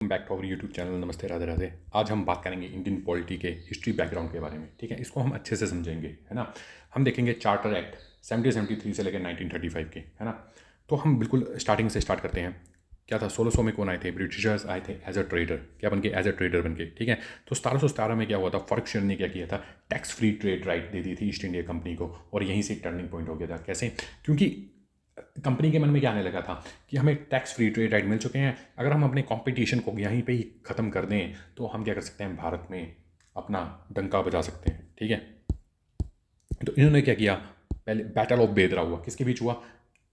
Back to our YouTube channel. नमस्ते, राधे राधे। आज हम बात करेंगे इंडियन पॉलिटी के हिस्ट्री बैकग्राउंड के बारे में। ठीक है, इसको हम अच्छे से समझेंगे, है ना। हम देखेंगे चार्टर एक्ट 1773 से लेकर 1935 के, है ना। तो हम बिल्कुल स्टार्टिंग से स्टार्ट करते हैं। क्या था, 1600 में कौन आए थे? ब्रिटिशर्स आए थे एज अ ट्रेडर। क्या बन के? एज अ ट्रेडर बन के। ठीक है, तो 1717 में क्या हुआ था? फर्गुसन ने क्या किया था? टैक्स फ्री ट्रेड राइट दे दी थी ईस्ट इंडिया कंपनी को, और यहीं से टर्निंग पॉइंट हो गया था। कैसे? क्योंकि कंपनी के मन में क्या आने लगा था कि हमें टैक्स फ्री ट्रेड राइट मिल चुके हैं, अगर हम अपने कंपटीशन को यहीं पे ही ख़त्म कर दें तो हम क्या कर सकते हैं? भारत में अपना डंका बजा सकते हैं। ठीक है, तो इन्होंने क्या किया? पहले बैटल ऑफ बेदरा हुआ। किसके बीच हुआ?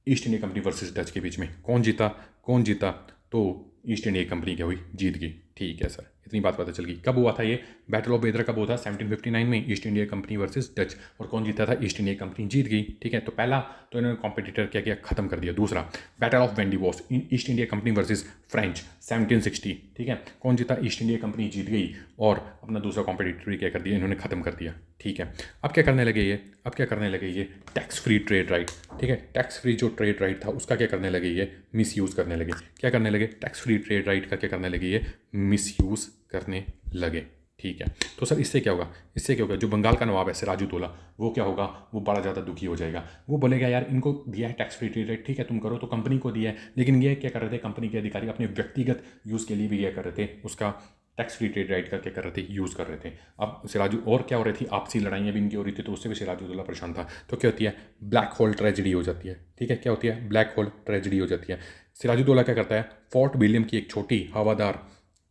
East India company versus Dutch के बीच में। कौन जीता? कौन जीता? तो ईस्ट इंडिया कंपनी क्या हुई? जीत गई। ठीक है सर, इतनी बात पता चल गई। कब हुआ था ये बैटल ऑफ बेदरा? कब हुआ था? 1759 में, east India company versus Dutch. और कौन जीता था? ईस्ट इंडिया कंपनी जीत गई। ठीक है, तो पहला तो इन्होंने कॉम्पिटिटर क्या किया? खत्म कर दिया। दूसरा, battle of Wandiwash, East India company versus French, 1760। ठीक है, कौन जीता? ईस्ट इंडिया कंपनी जीत गई, और अपना दूसरा कॉम्पिटिटर भी क्या कर दिया? इन्होंने खत्म कर दिया। ठीक है, अब क्या करने लगे ये? अब क्या करने लगे ये? Tax free trade right. ठीक है, टैक्स फ्री जो ट्रेड राइट था उसका क्या करने लगे ये? मिस यूज़ करने लगे। क्या करने लगे? टैक्स फ्री ट्रेड राइट का क्या करने लगे ये? मिस यूज़ करने लगे। ठीक है, तो सर इससे क्या होगा? इससे क्या होगा? जो बंगाल का नवाब है सिराजुद्दौला, वो क्या होगा? वो बड़ा ज़्यादा दुखी हो जाएगा। वो बोलेगा यार इनको दिया है टैक्स फ्री ट्रेड राइट, ठीक है तुम करो, तो कंपनी को दिया है, लेकिन ये क्या कर रहे थे? कंपनी के अधिकारी अपने व्यक्तिगत यूज़ के लिए भी ये कर रहे थे, उसका टैक्स फ्री ट्रेड राइट का क्या कर रहे थे? यूज़ कर रहे थे। अब सिराजू और क्या हो रही थी? आपसी लड़ाइयाँ भी इनकी हो रही थी, तो उससे भी सिराजुद्दौला परेशान था। तो क्या होती है? ब्लैक होल ट्रेजिडी हो जाती है। ठीक है, क्या होती है? ब्लैक होल ट्रेजिडी हो जाती है। सिराजुद्दौला क्या करता है? फोर्ट विलियम की एक छोटी हवादार,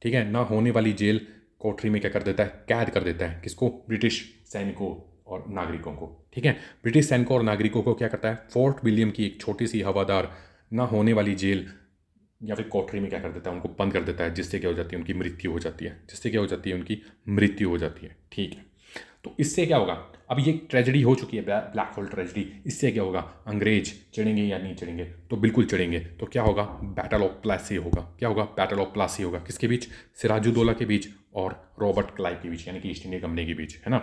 ठीक है, ना होने वाली जेल कोठरी में क्या कर देता है? कैद कर देता है। किसको? ब्रिटिश सैनिकों और नागरिकों को। ठीक है, ब्रिटिश सैनिकों और नागरिकों को क्या करता है? फोर्ट विलियम की एक छोटी सी हवादार ना होने वाली जेल या फिर कोठरी में क्या कर देता है? उनको बंद कर देता है, जिससे क्या हो जाती है? उनकी मृत्यु हो जाती है। जिससे क्या हो जाती है? उनकी मृत्यु हो जाती है। ठीक है, तो इससे क्या होगा? अब ये ट्रेजेडी हो चुकी है, ब्लैक होल ट्रेजेडी। इससे क्या होगा? अंग्रेज चिढ़ेंगे या नहीं चिढ़ेंगे? तो बिल्कुल चिढ़ेंगे। तो क्या होगा? बैटल ऑफ प्लासी होगा। क्या होगा? बैटल ऑफ प्लासी होगा। किसके बीच? सिराजुद्दौला के बीच और रॉबर्ट क्लाइव के बीच, यानी कि ईस्ट इंडिया कंपनी के बीच, है ना।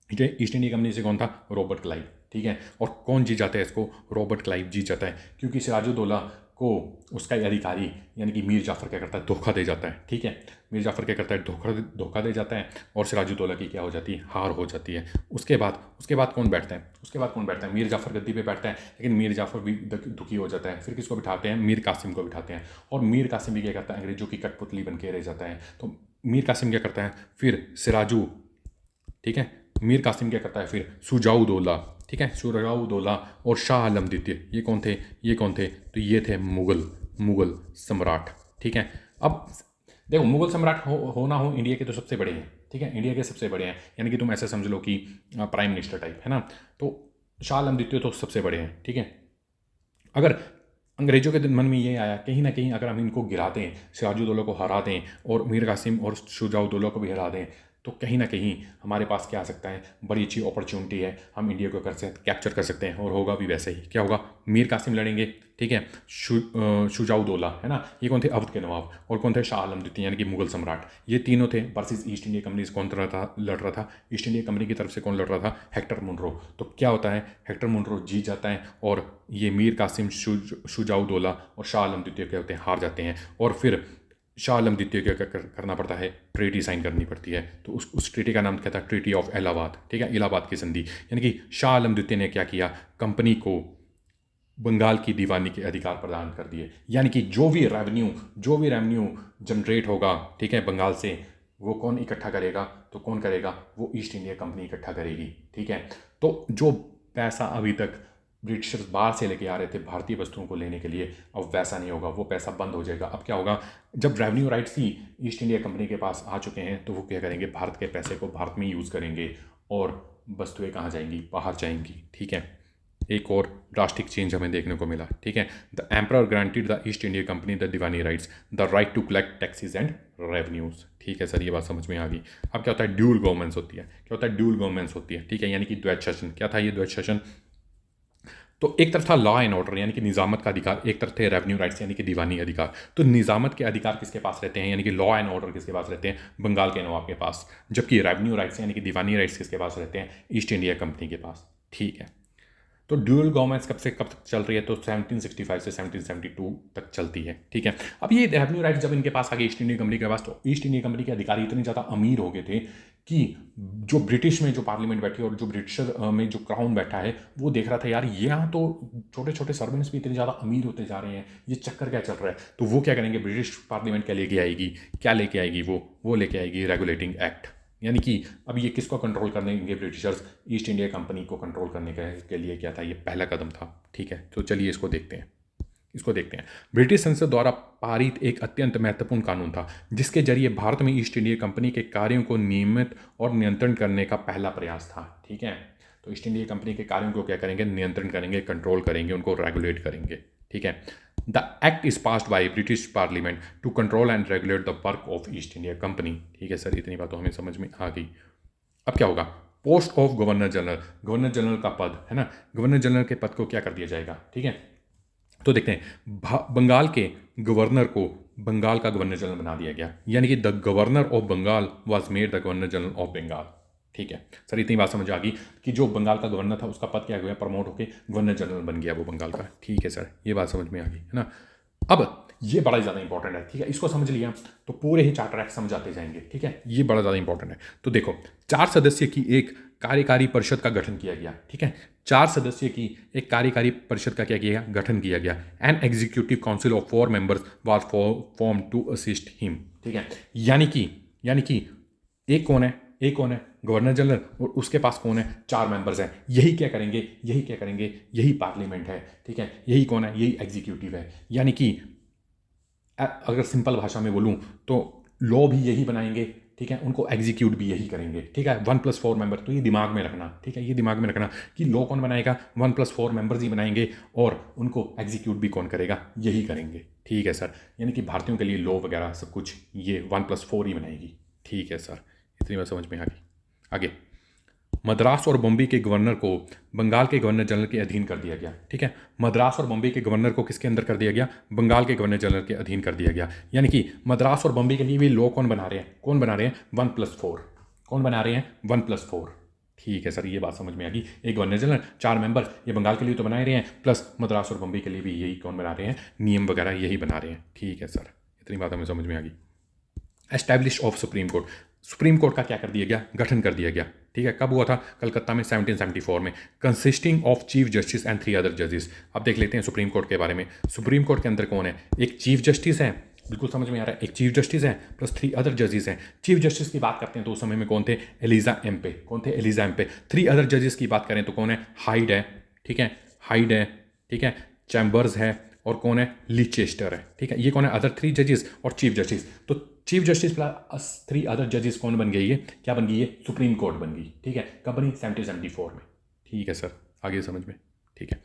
ठीक है, ईस्ट इंडिया कंपनी से कौन था? Robert Clive. ठीक है, और कौन जीत जाता है इसको? रॉबर्ट क्लाइव जीत जाता है, क्योंकि सिराजुद्दौला को उसका अधिकारी यानी कि मीर जाफ़र क्या करता है? धोखा दे जाता है। ठीक है, मीर जाफ़र क्या करता है? धोखा दे जाता है, और सिराजुद्दौला की क्या हो जाती है? हार हो जाती है। उसके बाद कौन बैठता है? उसके बाद कौन बैठता है? मीर जाफ़र गद्दी पे बैठता है, लेकिन मीर जाफ़र भी दुखी हो जाता है। फिर किसको बिठाते हैं? मीर कासिम को बिठाते हैं, और मीर कासिम भी क्या करता है? अंग्रेजों की कठपुतली बन के रह जाता है। तो मीर कासिम क्या करता है? फिर सिराजू, ठीक है, मीर कासिम क्या करता है? फिर सुजाउद्दौला, ठीक है, सुजाउद्दौला और शाह आलम द्वितीय, ये कौन थे? ये कौन थे? तो ये थे मुगल सम्राट। ठीक है, अब देखो, मुगल सम्राट हो ना हो, इंडिया के तो सबसे बड़े हैं। ठीक है, इंडिया के सबसे बड़े हैं, यानी कि तुम ऐसे समझ लो कि प्राइम मिनिस्टर टाइप, है ना। तो शाह आलम द्वितीय तो सबसे बड़े हैं। ठीक है, अगर अंग्रेजों के मन में ये आया कहीं ना कहीं अगर हम इनको गिरा दें, सिराजुद्दौला को हरा दें और मीर कासिम और शुजाउद्दौला को भी हरा दें, तो कहीं ना कहीं हमारे पास क्या आ सकता है? बड़ी अच्छी अपॉर्चुनिटी है, हम इंडिया को कैप्चर कर सकते हैं। और होगा भी वैसे ही। क्या होगा? मीर कासिम लड़ेंगे, ठीक है, शुजाउद्दौला, है ना, ये कौन थे? अवध के नवाब। और कौन थे? शाह आलम द्वितीय, यानी कि मुगल सम्राट। ये तीनों थे वर्सेस ईस्ट इंडिया कंपनी से कौन लड़ रहा था? ईस्ट इंडिया कंपनी की तरफ से कौन लड़ रहा था? Hector Munro. तो क्या होता है? हेक्टर मुनरो जीत जाता है, और ये मीर कासिम, शुजाउद्दौला और शाह आलम द्वितीय क्या होते हैं? हार जाते हैं। और फिर शाह आलम द्वितीय क्या करना पड़ता है? ट्रीटी साइन करनी पड़ती है। तो उस ट्रीटी का नाम क्या था? Treaty of Allahabad. ठीक है, इलाहाबाद की संधि। यानी कि शाह आलम द्वितीय ने क्या किया? कंपनी को बंगाल की दीवानी के अधिकार प्रदान कर दिए, यानी कि जो भी रेवेन्यू जनरेट होगा, ठीक है, बंगाल से, वो कौन इकट्ठा करेगा? तो कौन करेगा? वो ईस्ट इंडिया कंपनी इकट्ठा करेगी। ठीक है, तो जो पैसा अभी तक ब्रिटिशर्स बाहर से लेके आ रहे थे भारतीय वस्तुओं को लेने के लिए, अब वैसा नहीं होगा, वो पैसा बंद हो जाएगा। अब क्या होगा? जब रेवेन्यू राइट्स ही ईस्ट इंडिया कंपनी के पास आ चुके हैं, तो वो क्या करेंगे? भारत के पैसे को भारत में यूज़ करेंगे, और वस्तुएं कहाँ जाएंगी? बाहर जाएंगी। ठीक है, एक और ड्रास्टिक चेंज हमें देखने को मिला। ठीक है, the emperor granted the East India Company the Diwani rights, the right to collect taxes and revenues. ठीक है सर, ये बात समझ में आ गई। अब क्या होता है? ड्यूल गवर्नमेंट्स होती है। क्या होता है? ड्यूल गवर्नमेंट्स होती है। ठीक है, यानी कि द्वैत शासन। क्या था ये द्वैत शासन? तो एक तरफ था लॉ एंड ऑर्डर, यानी कि निजामत का अधिकार, एक तरफ थे रेवेन्यू राइट्स, यानी कि दीवानी अधिकार। तो निजामत के अधिकार किसके पास रहते हैं? यानी कि लॉ एंड ऑर्डर किसके पास रहते हैं? बंगाल के नवाब के पास। जबकि रेवेन्यू राइट्स यानी कि दीवानी राइट्स किसके पास रहते हैं? ईस्ट इंडिया कंपनी के पास। ठीक है, तो ड्यूअल गवर्नमेंट्स कब से कब तक चल रही है, तो 1765 से 1772 तक चलती है, ठीक है। अब ये रेवेन्यू राइट्स जब इनके पास आ गए ईस्ट इंडिया कंपनी के पास, तो ईस्ट इंडिया कंपनी के अधिकारी इतने ज़्यादा अमीर हो गए थे कि जो ब्रिटिश में जो पार्लियामेंट बैठी है और जो ब्रिटिशर में जो क्राउन बैठा है, वो देख रहा था यार ये यहाँ तो छोटे छोटे सर्वेंट्स भी इतने ज़्यादा अमीर होते जा रहे हैं, ये चक्कर क्या चल रहा है। तो वो क्या करेंगे, ब्रिटिश पार्लियामेंट क्या लेके आएगी, क्या लेके आएगी, वो लेके आएगी रेगुलेटिंग एक्ट। यानी कि अब ये किसको कंट्रोल करने के, ब्रिटिशर्स ईस्ट इंडिया कंपनी को कंट्रोल करने के लिए क्या था, ये पहला कदम था, ठीक है। तो चलिए इसको देखते हैं। ब्रिटिश संसद द्वारा पारित एक अत्यंत महत्वपूर्ण कानून था, जिसके जरिए भारत में ईस्ट इंडिया कंपनी के कार्यों को नियमित और नियंत्रण करने का पहला प्रयास था, ठीक है। तो ईस्ट इंडिया कंपनी के कार्यों को क्या करेंगे, नियंत्रण करेंगे, कंट्रोल करेंगे, उनको रेगुलेट करेंगे, ठीक है। The act is passed by British parliament to control and regulate the work of East India Company, ठीक है सर, इतनी बात तो हमें समझ में आ गई। अब क्या होगा, पोस्ट ऑफ गवर्नर जनरल का पद है ना, गवर्नर जनरल के पद को क्या कर दिया जाएगा, ठीक है। तो देखते हैं, बंगाल के गवर्नर को बंगाल का गवर्नर जनरल बना दिया गया, यानी कि the governor of Bengal was made the governor general of Bengal, ठीक है सर, इतनी बात समझ आ गई कि जो बंगाल का गवर्नर था उसका पद क्या हुआ, प्रमोट होकर गवर्नर जनरल बन गया वो बंगाल का, ठीक है सर, ये बात समझ में आ गई है ना। अब ये बड़ा ज़्यादा इंपॉर्टेंट है, ठीक है, इसको समझ लिया तो पूरे ही चार्टर एक्ट समझाते जाएंगे, ठीक है, ये बड़ा ज़्यादा इंपॉर्टेंट है। तो देखो, 4 सदस्य की एक कार्यकारी परिषद का गठन किया गया, ठीक है, 4 सदस्य की एक कार्यकारी परिषद का क्या किया गया, गठन किया गया। An executive council of 4 members was form to assist him, ठीक है। यानी कि एक कौन है गवर्नर जनरल, और उसके पास कौन है, 4 मेंबर्स हैं। यही क्या करेंगे, यही पार्लियामेंट है, ठीक है, यही कौन है, यही एग्जीक्यूटिव है। यानी कि अगर सिंपल भाषा में बोलूं तो लॉ भी यही बनाएंगे, ठीक है, उनको एग्जीक्यूट भी यही करेंगे, ठीक है। 1+4 मेंबर, तो ये दिमाग में रखना, ठीक है, ये दिमाग में रखना कि लॉ कौन बनाएगा, 1+4 मेंबर्स ही बनाएंगे, और उनको एग्जीक्यूट भी कौन करेगा, यही करेंगे, ठीक है सर। यानी कि भारतीयों के लिए लॉ वगैरह सब कुछ ये 1+4 ही बनाएगी, ठीक है सर, इतनी बात समझ में आ गई। आगे, मद्रास और बम्बई के गवर्नर को बंगाल के गवर्नर जनरल के अधीन कर दिया गया, ठीक है। मद्रास और बम्बई के गवर्नर को किसके अंदर कर दिया गया, बंगाल के गवर्नर जनरल के अधीन कर दिया गया। यानी कि मद्रास और बम्बई के लिए भी लॉ कौन बना रहे हैं, 1+4, कौन बना रहे हैं, 1+4, ठीक है सर, ये बात समझ में आ गई। एक गवर्नर जनरल, 4 मेंबर, ये बंगाल के लिए तो बना ही रहे हैं, प्लस मद्रास और बम्बई के लिए भी यही कौन बना रहे हैं, नियम वगैरह यही बना रहे हैं, ठीक है सर, इतनी बात हमें समझ में आ गई। एस्टैब्लिश ऑफ सुप्रीम कोर्ट का क्या कर दिया गया, गठन कर दिया गया, ठीक है। कब हुआ था, कलकत्ता में 1774 में, consisting of chief justice and 3 other जजेस। अब देख लेते हैं सुप्रीम कोर्ट के बारे में। सुप्रीम कोर्ट के अंदर कौन है, एक चीफ जस्टिस है, बिल्कुल समझ में आ रहा है, एक चीफ जस्टिस है प्लस 3 अदर जजेस हैं। चीफ जस्टिस की बात करते हैं तो उस समय में कौन थे, एलिजा एम्पे। 3 अदर जजेस की बात करें तो कौन है, हाइड है, ठीक है, चैम्बर्स है, और कौन है, लीचेस्टर है, ठीक है। ये कौन है, अदर 3 जजेस और चीफ जस्टिस। तो चीफ जस्टिस प्लस 3 अदर जजेस कौन बन गई है, क्या बन गई है, सुप्रीम कोर्ट बन गई, ठीक है। कब बनी, 1774 में, ठीक है सर, आगे समझ में, ठीक है।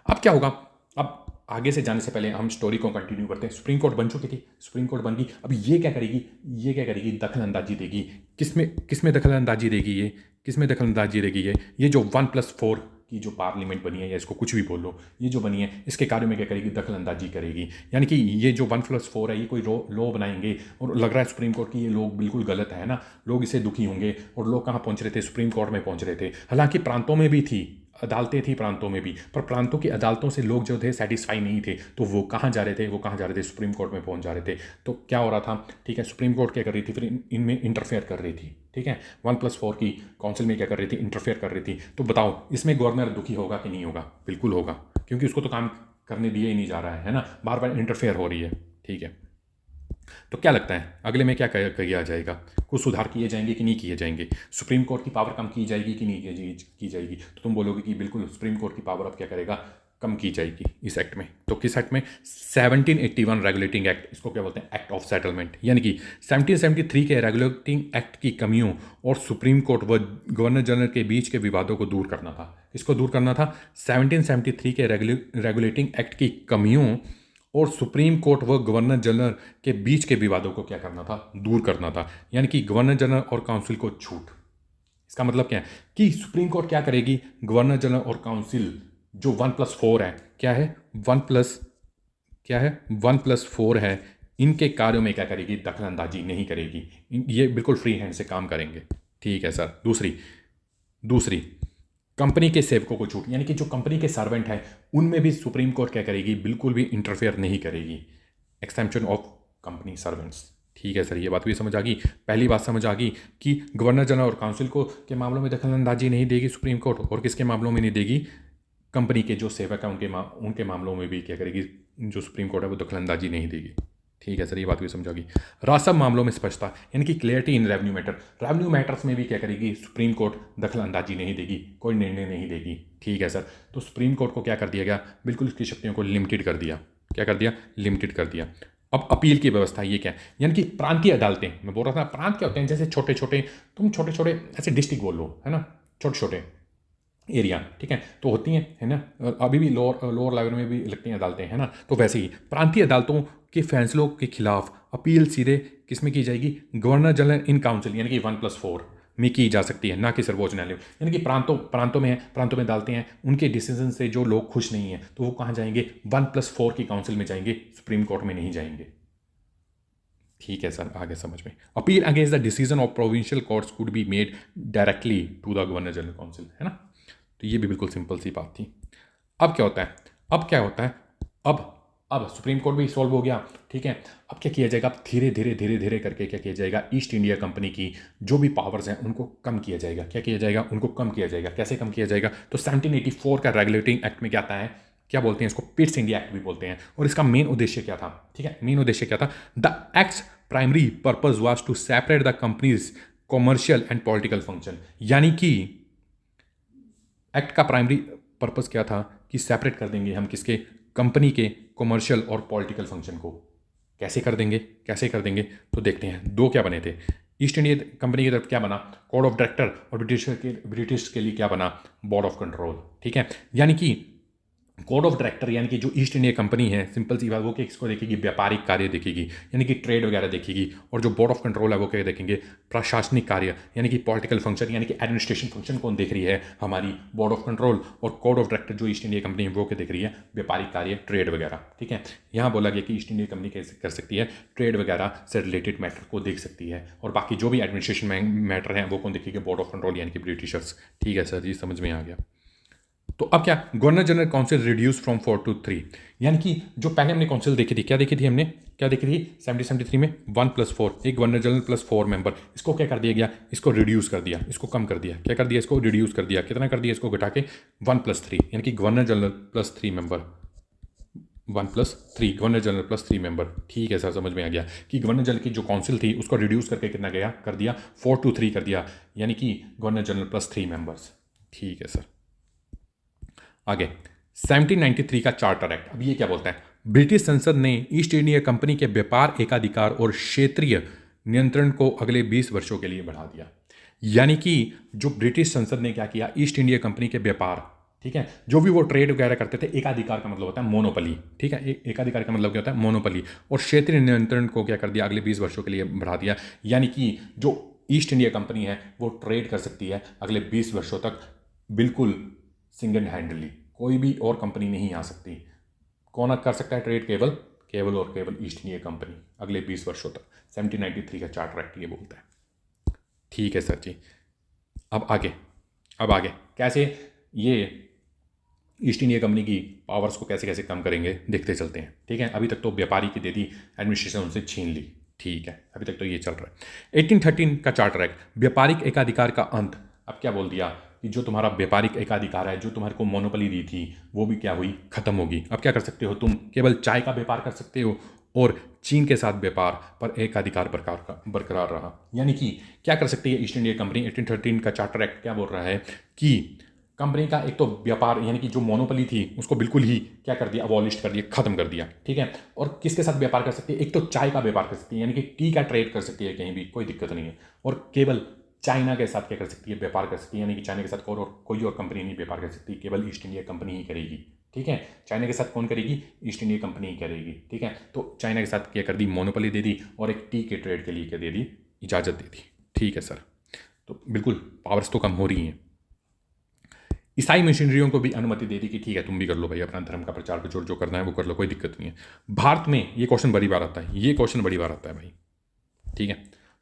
अब क्या होगा, अब आगे से जाने से पहले हम स्टोरी को कंटिन्यू करते हैं। सुप्रीम कोर्ट बन चुकी थी, सुप्रीम कोर्ट बन गई, अब ये क्या करेगी, दखल अंदाजी देगी। किसमें दखल अंदाजी देगी, ये जो 1+4 की जो पार्लियामेंट बनी है, या इसको कुछ भी बोल लो, ये जो बनी है, इसके कार्यों में क्या करेगी, दखल अंदाजी करेगी। यानी कि ये जो 1+4 है, ये कोई लॉ बनाएंगे, और लग रहा है सुप्रीम कोर्ट की ये लोग बिल्कुल गलत है ना, लोग इसे दुखी होंगे, और लोग कहाँ पहुँच रहे थे, सुप्रीम कोर्ट में पहुँच रहे थे। हालांकि प्रांतों में भी थी, अदालतें थी प्रांतों में भी, पर प्रांतों की अदालतों से लोग जो थे सेटिस्फाई नहीं थे, तो वो कहाँ जा रहे थे, सुप्रीम कोर्ट में पहुँच जा रहे थे। तो क्या हो रहा था, ठीक है, सुप्रीम कोर्ट क्या कर रही थी, फिर इनमें इंटरफेयर कर रही थी, ठीक है, 1+4 की काउंसिल में क्या कर रही थी, इंटरफेयर कर रही थी। तो बताओ इसमें गवर्नर दुखी होगा कि नहीं होगा, बिल्कुल होगा, क्योंकि उसको तो काम करने दिया ही नहीं जा रहा है ना, बार बार इंटरफेयर हो रही है, ठीक है। तो क्या लगता है अगले में क्या किया जाएगा, कुछ सुधार किए जाएंगे कि नहीं किए जाएंगे, सुप्रीम कोर्ट की पावर कम की जाएगी कि नहीं की जाएगी। तो तुम बोलोगे कि बिल्कुल सुप्रीम कोर्ट की पावर अब क्या करेगा, कम की जाएगी इस एक्ट में। तो किस एक्ट में, 1781 रेगुलेटिंग एक्ट, इसको क्या बोलते हैं, एक्ट ऑफ सेटलमेंट। यानी कि 1773 के रेगुलेटिंग एक्ट की कमियों और सुप्रीम कोर्ट व गवर्नर जनरल के बीच के विवादों को दूर करना था। किसको दूर करना था, 1773 के रेगुलेटिंग एक्ट की कमियों और सुप्रीम कोर्ट व गवर्नर जनरल के बीच के विवादों को क्या करना था, दूर करना था। यानी कि गवर्नर जनरल और काउंसिल को छूट। इसका मतलब क्या है कि सुप्रीम कोर्ट क्या करेगी, गवर्नर जनरल और काउंसिल जो 1+4 है, क्या है 1+4 है, इनके कार्यों में क्या करेगी, दखल अंदाजी नहीं करेगी, ये बिल्कुल फ्री हैंड से काम करेंगे, ठीक है सर। दूसरी कंपनी के सेवकों को छूट, यानी कि जो कंपनी के सर्वेंट हैं उनमें भी सुप्रीम कोर्ट क्या करेगी, बिल्कुल भी इंटरफेयर नहीं करेगी। Exemption of company servants. ठीक है सर, ये बात भी समझ आ गई। पहली बात समझ आ गई कि गवर्नर जनरल और काउंसिल को के मामलों में दखल अंदाजी नहीं देगी सुप्रीम कोर्ट, और किसके मामलों में नहीं देगी, कंपनी के जो सेवक हैं उनके मामलों में भी क्या करेगी जो सुप्रीम कोर्ट है वो दखल अंदाजी नहीं देगी। ठीक है सर, ये बात भी समझ आ गई। राजस्व मामलों में स्पष्टता, यानी कि clarity in revenue matter, revenue matters में भी क्या करेगी सुप्रीम कोर्ट दखल अंदाजी नहीं देगी, कोई निर्णय नहीं देगी। ठीक है सर, तो सुप्रीम कोर्ट को क्या कर दिया गया, बिल्कुल इसकी शक्तियों को लिमिटेड कर दिया। क्या कर दिया, लिमिटेड कर दिया। अब अपील की व्यवस्था ये क्या है, यानी कि प्रांतीय अदालतें, मैं बोल रहा था प्रांत क्या होते हैं, जैसे छोटे छोटे, तुम छोटे छोटे ऐसे डिस्ट्रिक्ट बोल लो, है ना, छोटे छोटे एरिया, ठीक है, तो होती हैं, है ना, अभी भी लोअर लेवल में भी लगती हैं अदालतें, है ना। तो वैसे ही प्रांतीय अदालतों के फैसलों के खिलाफ अपील सीधे किस में की जाएगी, गवर्नर जनरल इन काउंसिल, यानी कि 1+4 में की जा सकती है, ना कि सर्वोच्च न्यायालय। यानी कि प्रांतों में अदालतें हैं, उनके डिसीजन से जो लोग खुश नहीं हैं तो वो कहाँ जाएंगे, 1+4 की काउंसिल में जाएंगे, सुप्रीम कोर्ट में नहीं जाएंगे। ठीक है सर, आगे समझ में। Appeal against the decision of provincial courts could be made directly to the governor general council, है ना। तो ये भी बिल्कुल सिंपल सी बात थी। अब क्या होता है, अब सुप्रीम कोर्ट भी सॉल्व हो गया। ठीक है, अब क्या किया जाएगा, अब धीरे धीरे करके क्या किया जाएगा, ईस्ट इंडिया कंपनी की जो भी पावर्स हैं उनको कम किया जाएगा। क्या किया जाएगा, उनको कम किया जाएगा। कैसे कम किया जाएगा, तो 1784 का रेगुलेटिंग एक्ट में क्या आता है, क्या बोलते हैं इसको, पिट्स इंडिया एक्ट भी बोलते हैं। और इसका मेन उद्देश्य क्या था, ठीक है, मेन उद्देश्य क्या था, the act's primary purpose was to separate the company's commercial and political function. यानी कि एक्ट का प्राइमरी पर्पस क्या था कि सेपरेट कर देंगे हम किसके, कंपनी के कॉमर्शियल और पॉलिटिकल फंक्शन को। कैसे कर देंगे तो देखते हैं। दो क्या बने थे, ईस्ट इंडिया कंपनी की तरफ क्या बना, कोड ऑफ डायरेक्टर, और ब्रिटिश के लिए क्या बना, बोर्ड ऑफ कंट्रोल। ठीक है, यानी कि कोड ऑफ डायरेक्टर यानी कि जो ईस्ट इंडिया कंपनी है, सिंपल सी बात, वो किसको देखेगी, व्यापारिक कार्य देखेगी, यानी कि ट्रेड वगैरह देखेगी। और जो बोर्ड ऑफ कंट्रोल है वो क्या देखेंगे, प्रशासनिक कार्य, यानी कि पॉलिटिकल फंक्शन, यानी कि एडमिनिस्ट्रेशन फंक्शन कौन देख रही है, हमारी बोर्ड ऑफ कंट्रोल। और कोड ऑफ डायरेक्टर जो ईस्ट इंडिया कंपनी है वो क्या देख रही है, व्यापारिक कार्य, ट्रेड वगैरह। ठीक है, यहाँ बोला गया कि ईस्ट इंडिया कंपनी कैसे कर सकती है, ट्रेड वगैरह से रिलेटेड मैटर को देख सकती है, और बाकी जो भी एडमिनिस्ट्रेशन मैटर हैं वो कौन देखेगी, बोर्ड ऑफ कंट्रोल यानी कि ब्रिटिशर्स। ठीक है सर, ये समझ में आ गया। तो अब क्या, governor general council reduce from 4 to 3, यानी कि जो पहले हमने काउंसिल देखी थी, क्या देखी थी हमने, 1773 में 1+4, एक गवर्नर जनरल +4 मेंबर, इसको क्या कर दिया गया, इसको रिड्यूस कर दिया, इसको कम कर दिया। क्या कर दिया, इसको रिड्यूस कर दिया। कितना कर दिया, इसको घटा के 1+3, यानी कि governor general +3 member, 1+3, governor general +3 member. ठीक है सर, समझ में आ गया कि गवर्नर जनरल की जो काउंसिल थी उसको रिड्यूस करके कितना गया, कर दिया 4 to 3 कर दिया, यानी कि गवर्नर जनरल +3 मेंबर्स। ठीक है सर, आगे 1793 का चार्टर एक्ट। अब ये क्या बोलता है, ब्रिटिश संसद ने ईस्ट इंडिया कंपनी के व्यापार एकाधिकार और क्षेत्रीय नियंत्रण को अगले 20 वर्षों के लिए बढ़ा दिया। यानी कि जो ब्रिटिश संसद ने क्या किया, ईस्ट इंडिया कंपनी के व्यापार, ठीक है, जो भी वो ट्रेड वगैरह करते थे, एकाधिकार का मतलब होता है मोनोपली। ठीक है, एकाधिकार का मतलब क्या होता है, मोनोपली। और क्षेत्रीय नियंत्रण को क्या कर दिया, अगले 20 वर्षों के लिए बढ़ा दिया। यानी कि जो ईस्ट इंडिया कंपनी है वो ट्रेड कर सकती है अगले 20 वर्षों तक, बिल्कुल सिंगल हैंडली, कोई भी और कंपनी नहीं आ सकती। कौन कर सकता है ट्रेड, केवल और केवल ईस्ट इंडिया कंपनी अगले 20 वर्षों तक। 1793 का चार्टर एक्ट ये बोलता है। ठीक है सर जी, अब आगे कैसे ये ईस्ट इंडिया कंपनी की पावर्स को कैसे कैसे कम करेंगे देखते चलते हैं। ठीक है, अभी तक तो व्यापारी की दे दी, एडमिनिस्ट्रेशन उनसे छीन ली। ठीक है, अभी तक तो ये चल रहा है। 1813 का चार्टर एक्ट, व्यापारिक एकाधिकार का अंत। अब क्या बोल दिया कि जो तुम्हारा व्यापारिक एकाधिकार है, जो तुम्हारे को मोनोपोली दी थी, वो भी क्या हुई, खत्म होगी। अब क्या कर सकते हो, तुम केवल चाय का व्यापार कर सकते हो, और चीन के साथ व्यापार पर एकाधिकार बरकरार रहा। यानी कि क्या कर सकती है ईस्ट इंडिया कंपनी। 1813 का चार्टर एक्ट क्या बोल रहा है कि कंपनी का एक तो व्यापार यानी कि जो मोनोपोली थी उसको बिल्कुल ही क्या कर दिया, अबॉलिश कर दिया, खत्म कर दिया। ठीक है, और किसके साथ व्यापार कर सकती है, एक तो चाय का व्यापार कर सकती है, यानी कि टी का ट्रेड कर सकती है कहीं भी, कोई दिक्कत नहीं है। और केवल चाइना के साथ क्या कर सकती है, व्यापार कर सकती है, यानी कि चाइना के साथ कोई और कंपनी नहीं व्यापार कर सकती, केवल ईस्ट इंडिया कंपनी ही करेगी। ठीक है, चाइना के साथ कौन करेगी, ईस्ट इंडिया कंपनी ही करेगी। ठीक है, तो चाइना के साथ क्या कर दी, मोनोपोली दे दी, और एक टी के ट्रेड के लिए क्या दे दी, इजाज़त दे दी। ठीक है सर, तो बिल्कुल पावर्स तो कम हो रही हैं। ईसाई मिशनरियों को भी अनुमति दे दी कि ठीक है तुम भी कर लो भाई, अपना धर्म का प्रचार प्रचुर जो करना है वो कर लो, कोई दिक्कत नहीं है। भारत में ये क्वेश्चन बड़ी बार आता है, भाई। ठीक है,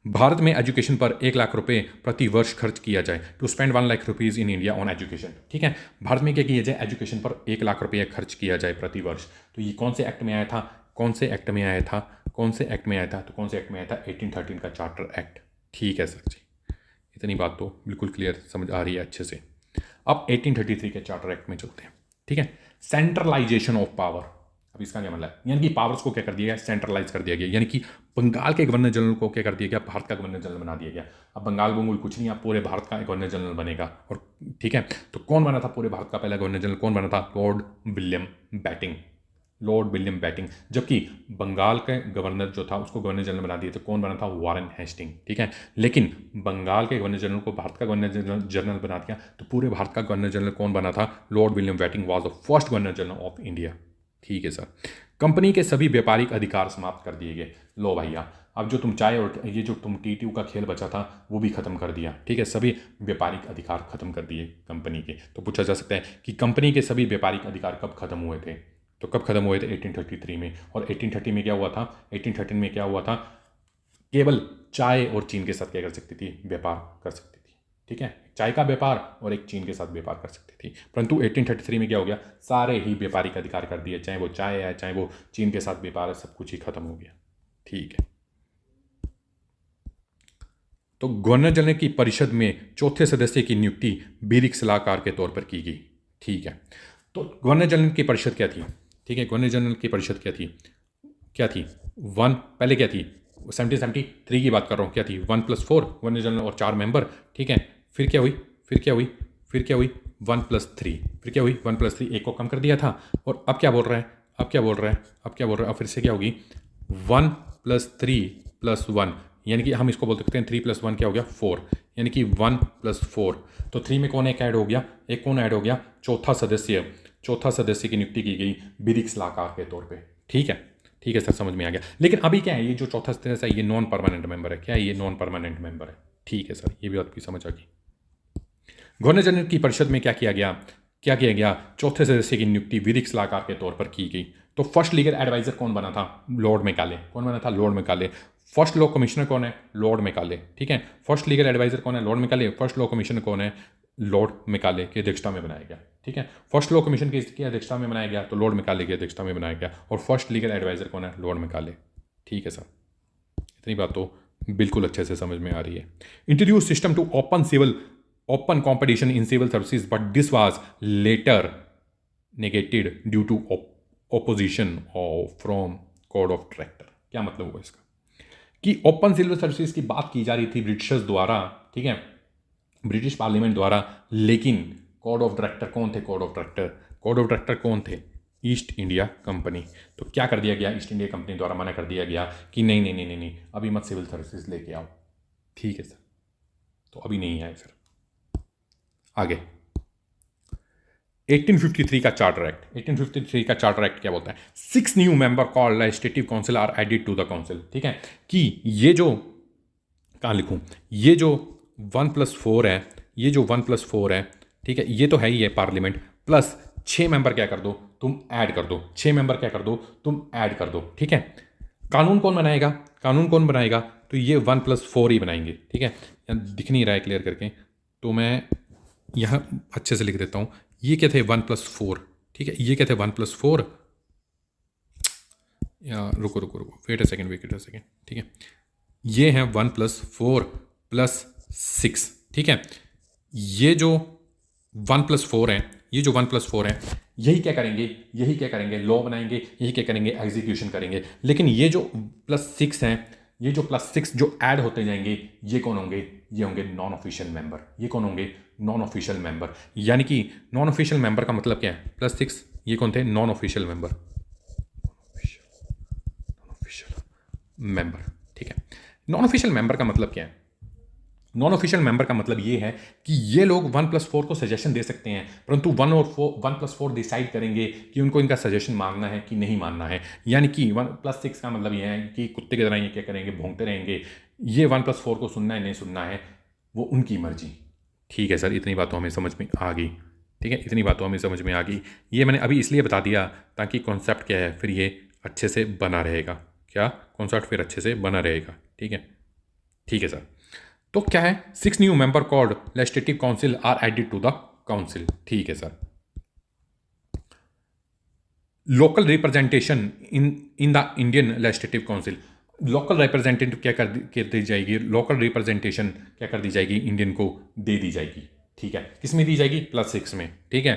भारत में एजुकेशन पर 1 लाख रुपए प्रति वर्ष खर्च किया जाए, to spend 1 lakh rupees in India on education. ठीक है, भारत में क्या किया जाए, एजुकेशन पर 1 लाख रुपये खर्च किया जाए प्रति वर्ष। तो ये कौन से एक्ट में आया था, कौन से एक्ट में आया था, कौन से एक्ट में आया था, तो कौन से एक्ट में आया था, 1813 का चार्टर एक्ट। ठीक है सर जी, इतनी बात तो बिल्कुल क्लियर समझ आ रही है अच्छे से। अब 1833 के चार्टर एक्ट में चलते हैं। ठीक है, सेंट्रलाइजेशन ऑफ पावर। अब इसका क्या मतलब है, यानी कि पावर्स को क्या कर दिया गया, सेंट्रलाइज कर दिया गया, यानी कि बंगाल के गवर्नर जनरल को क्या कर दिया गया, भारत का गवर्नर जनरल बना दिया गया। अब बंगाल बंगुल कुछ नहीं, अब पूरे भारत का गवर्नर जनरल बनेगा। और ठीक है, तो कौन बना था पूरे भारत का पहला गवर्नर जनरल, कौन बना था, Lord William batting, Lord William batting. जबकि बंगाल का गवर्नर जो था उसको गवर्नर जनरल बना दिया, तो कौन बना था, वारेन हेस्टिंग। ठीक है, लेकिन बंगाल के गवर्नर जनरल को भारत का गवर्नर जनरल बना दिया, तो पूरे भारत का गवर्नर जनरल कौन बना था, Lord William batting was the first governor general of India. ठीक है सर, कंपनी के सभी व्यापारिक अधिकार समाप्त कर दिए गए। लो भैया, अब जो तुम चाय और ये जो तुम टीटीयू का खेल बचा था वो भी खत्म कर दिया। ठीक है, सभी व्यापारिक अधिकार खत्म कर दिए कंपनी के। तो पूछा जा सकता है कि कंपनी के सभी व्यापारिक अधिकार कब खत्म हुए थे, तो कब खत्म हुए थे, 1833 में। और 1830 में क्या हुआ था, 1813 में क्या हुआ था, केवल चाय और चीन के साथ क्या कर सकती थी, व्यापार कर सकती थी। ठीक है, चाय का व्यापार और एक चीन के साथ व्यापार कर सकती थी। परंतु 1833 में क्या हो गया, सारे ही व्यापारिक अधिकार कर दिए, चाहे वो चाय है, चाहे वो चीन के साथ व्यापार है, सब कुछ ही खत्म हो गया। ठीक है, तो गवर्नर जनरल की परिषद में चौथे सदस्य की नियुक्ति बीरिक सलाहकार के तौर पर की गई। ठीक है, तो गवर्नर जनरल की परिषद क्या थी, ठीक है, गवर्नर जनरल की परिषद क्या थी, क्या थी, वन, पहले क्या थी, 1773 की बात कर रहा हूँ, क्या थी, 1+4 गवर्नर जनरल और 4 मेंबर। ठीक है, फिर क्या हुई, फिर क्या हुई, फिर क्या हुई, 1+3, फिर क्या हुई, 1+3, एक को कम कर दिया था। और अब क्या बोल रहा है, अब क्या बोल रहा है, अब क्या बोल रहा है, अब फिर से क्या होगी, 1+3+1, यानी कि हम इसको बोल सकते हैं 3+1 क्या हो गया, 4, यानी कि 1+4। तो 3 में कौन एक ऐड हो गया, एक कौन ऐड हो गया, चौथा सदस्य, चौथा सदस्य की नियुक्ति की गई बीरिक सलाहकार के तौर पे। ठीक है, ठीक है सर, समझ में आ गया। लेकिन अभी क्या है, ये जो चौथा सदस्य है ये नॉन परमानेंट मेंबर है, क्या है, ये नॉन परमानेंट मेंबर है। ठीक है सर, ये भी आपकी समझ आ गई। गवर्नर जनरल की परिषद में क्या किया गया, क्या किया गया, चौथे सदस्य की नियुक्ति विधिक सलाहकार के तौर पर की गई। तो फर्स्ट लीगल एडवाइजर कौन बना था, लॉर्ड मेकाले, कौन बना था, Lord Macaulay. First law commissioner कौन है, लॉर्ड मेकाले। ठीक है, फर्स्ट लीगल एडवाइजर कौन है, Lord Macaulay. First law commissioner कौन है, लॉर्ड मेकाले की अध्यक्षता में बनाया गया। ठीक है, फर्स्ट लॉ कमीशन की अध्यक्षता में बनाया गया, तो लॉर्ड मेकाले की अध्यक्षता में बनाया गया। और फर्स्ट लीगल एडवाइजर कौन है, लॉर्ड मेकाले। ठीक है सर, इतनी बात तो बिल्कुल अच्छे से समझ में आ रही है। Introduce system to open competition in civil services, but this was later negated due to opposition from court of director. क्या मतलब हुआ इसका, कि ओपन सिविल सर्विसेज की बात की जा रही थी ब्रिटिशर्स द्वारा, ठीक है, ब्रिटिश पार्लियामेंट द्वारा, लेकिन कोड ऑफ डायरेक्टर कौन थे, code of director, code of director कौन थे, ईस्ट इंडिया कंपनी। तो क्या कर दिया गया, ईस्ट इंडिया कंपनी द्वारा मना कर दिया गया कि नहीं नहीं नहीं नहीं नहीं, अभी मत सिविल सर्विसेज लेके आओ। ठीक है सर, तो अभी नहीं आए फिर आगे। 1853 का चार्टर एक्ट, 1853 का चार्टर एक्ट क्या बोलता है, 6 new member called legislative council are added to the council. ठीक है, कि ये जो, कहाँ लिखूं, ये जो 1+4 है, ये जो 1+4 है, ठीक है, ये तो है ही है पार्लियामेंट, प्लस 6 मेंबर क्या कर दो तुम ऐड कर दो, 6 मेंबर क्या कर दो तुम ऐड कर दो। ठीक है, कानून कौन बनाएगा, कानून कौन बनाएगा, तो ये 1+4 ही बनाएंगे। ठीक है, दिख नहीं रहा है क्लियर करके, तो मैं यहाँ अच्छे से लिख देता हूँ। ये क्या थे, 1+4। ठीक है, ये क्या थे, 1+4, या रुको रुको रुको, वेट अ सेकेंड। ठीक है, ये हैं 1+4+6। ठीक है, ये जो 1+4 है, ये जो 1+4 है, यही क्या करेंगे, लॉ बनाएंगे, यही क्या करेंगे, एग्जीक्यूशन करेंगे। लेकिन ये जो +6 हैं, ये जो +6 जो ऐड होते जाएंगे, ये कौन होंगे, ये होंगे नॉन ऑफिशियल मेंबर। ये कौन होंगे, नॉन ऑफिशियल मेंबर। यानी कि नॉन ऑफिशियल मेंबर का मतलब क्या है, +6, ये कौन थे, नॉन ऑफिशियल मेंबर, मेंबर। ठीक है, नॉन ऑफिशियल मेंबर का मतलब क्या है, नॉन ऑफिशियल मेंबर का मतलब ये है कि ये लोग 1+4 को सजेशन दे सकते हैं, परंतु 1+4 डिसाइड करेंगे कि उनको इनका सजेशन मानना है कि नहीं मानना है। यानी कि 1+6 का मतलब ये है कि कुत्ते की तरह ये क्या करेंगे, भौंकते रहेंगे, ये 1+4 को सुनना है नहीं सुनना है, वो उनकी मर्जी। ठीक है सर, इतनी बातों हमें समझ में आ गई। ठीक है, इतनी बातों हमें समझ में आ गई। ये मैंने अभी इसलिए बता दिया ताकि कॉन्सेप्ट क्या है फिर ये अच्छे से बना रहेगा। क्या कॉन्सेप्ट फिर अच्छे से बना रहेगा। ठीक है, ठीक है सर। तो क्या है, 6 new member called legislative council are added to the council. ठीक है sir. Local representation in the Indian legislative council, local representative क्या कर दी जाएगी, लोकल रिप्रेजेंटेशन क्या कर दी जाएगी, इंडियन को दे दी जाएगी। ठीक है, किस में दी जाएगी, +6 में। ठीक है,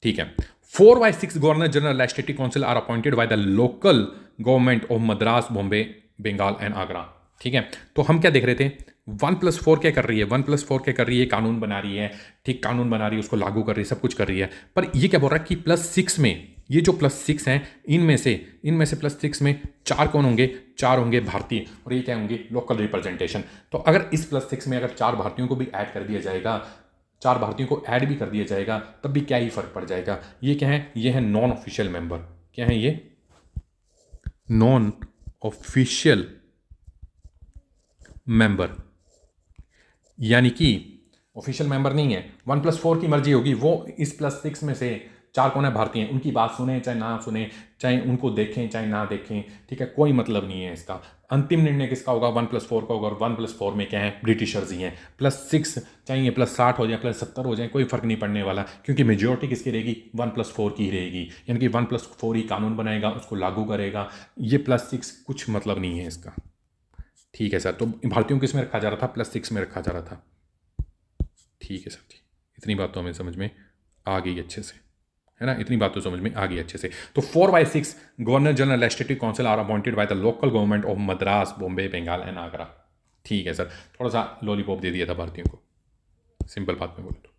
ठीक है। 4/6 governor general legislative council are appointed by the local government of Madras, Bombay, Bengal and Agra. ठीक है, तो हम क्या देख रहे थे, 1+4 क्या कर रही है, 1+4 क्या कर रही है, कानून बना रही है। ठीक, कानून बना रही है, उसको लागू कर रही है, सब कुछ कर रही है। पर ये क्या बोल रहा है कि +6 में, ये जो +6 हैं, इनमें से +6 में 4 कौन होंगे, 4 होंगे भारतीय, और ये क्या होंगे, लोकल रिप्रेजेंटेशन। तो अगर इस +6 में अगर 4 भारतीयों को भी ऐड कर दिया जाएगा, 4 भारतीयों को ऐड भी कर दिया जाएगा, तब भी क्या ही फर्क पड़ जाएगा। ये क्या है, ये है नॉन ऑफिशियल मेंबर। क्या है ये, नॉन ऑफिशियल मेंबर, यानी कि ऑफिशियल मेंबर नहीं है। 1+4 की मर्जी होगी, वो इस +6 में से 4 कौन है, भारतीय हैं, उनकी बात सुने चाहे ना सुने, चाहे उनको देखें चाहे ना देखें। ठीक है, कोई मतलब नहीं है इसका। अंतिम निर्णय किसका होगा, 1+4 का होगा। और 1+4 में क्या है, ब्रिटिशर्स ही हैं। +6 चाहे ये +60 हो जाए, +70 हो जाए, कोई फर्क नहीं पड़ने वाला, क्योंकि मेजोरिटी किसकी रहेगी, 1+4 की ही रहेगी। यानी कि 1+4 ही कानून बनाएगा, उसको लागू करेगा। ये +6 कुछ मतलब नहीं है इसका। ठीक है सर, तो भारतीयों को किस में रखा जा रहा था, +6 में रखा जा रहा था। ठीक है सर जी, इतनी बात तो हमें समझ में आ गई अच्छे से, है ना, इतनी बात तो समझ में आ गई अच्छे से। तो 4/6 governor general legislative council are appointed by the local government of Madras, Bombay, Bengal and Agra. ठीक है सर, थोड़ा सा लॉलीपॉप दे दिया था भारतीयों को, सिंपल बात में बोले तो।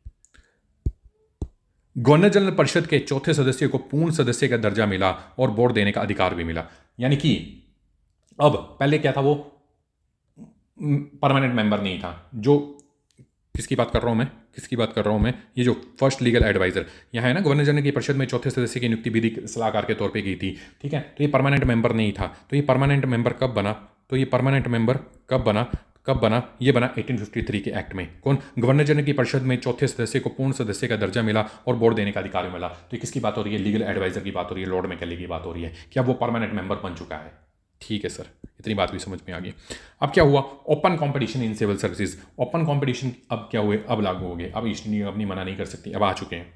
गवर्नर जनरल परिषद के चौथे सदस्य को पूर्ण सदस्य का दर्जा मिला और वोट देने का अधिकार भी मिला। यानी कि अब पहले क्या था, वो परमानेंट मेंबर नहीं था। जो किसकी बात कर रहा हूँ मैं, किसकी बात कर रहा हूँ मैं, ये जो फर्स्ट लीगल एडवाइजर यहाँ है ना, गवर्नर जनरल की परिषद में चौथे सदस्य की नियुक्ति विधि सलाहकार के तौर पे की थी। ठीक है, तो ये परमानेंट मेंबर नहीं था। तो ये परमानेंट मेंबर कब बना, तो ये परमानेंट मेंबर कब बना, ये बना 1853 के एक्ट में। कौन, गवर्नर जनरल की परिषद में चौथे सदस्य को पूर्ण सदस्य का दर्जा मिला और वोट देने का अधिकार मिला। तो ये किसकी बात हो रही है, लीगल एडवाइजर की बात हो रही है, लॉर्ड मैकेले की बात हो रही है कि अब वो परमानेंट मेंबर बन चुका है। ठीक है सर, इतनी बात भी समझ में आ गई। अब क्या हुआ, open competition in civil services. Open competition अब क्या हुए, अब लागू हो गए। अब ईस्ट इंडिया अपनी मना नहीं कर सकती, अब आ चुके हैं।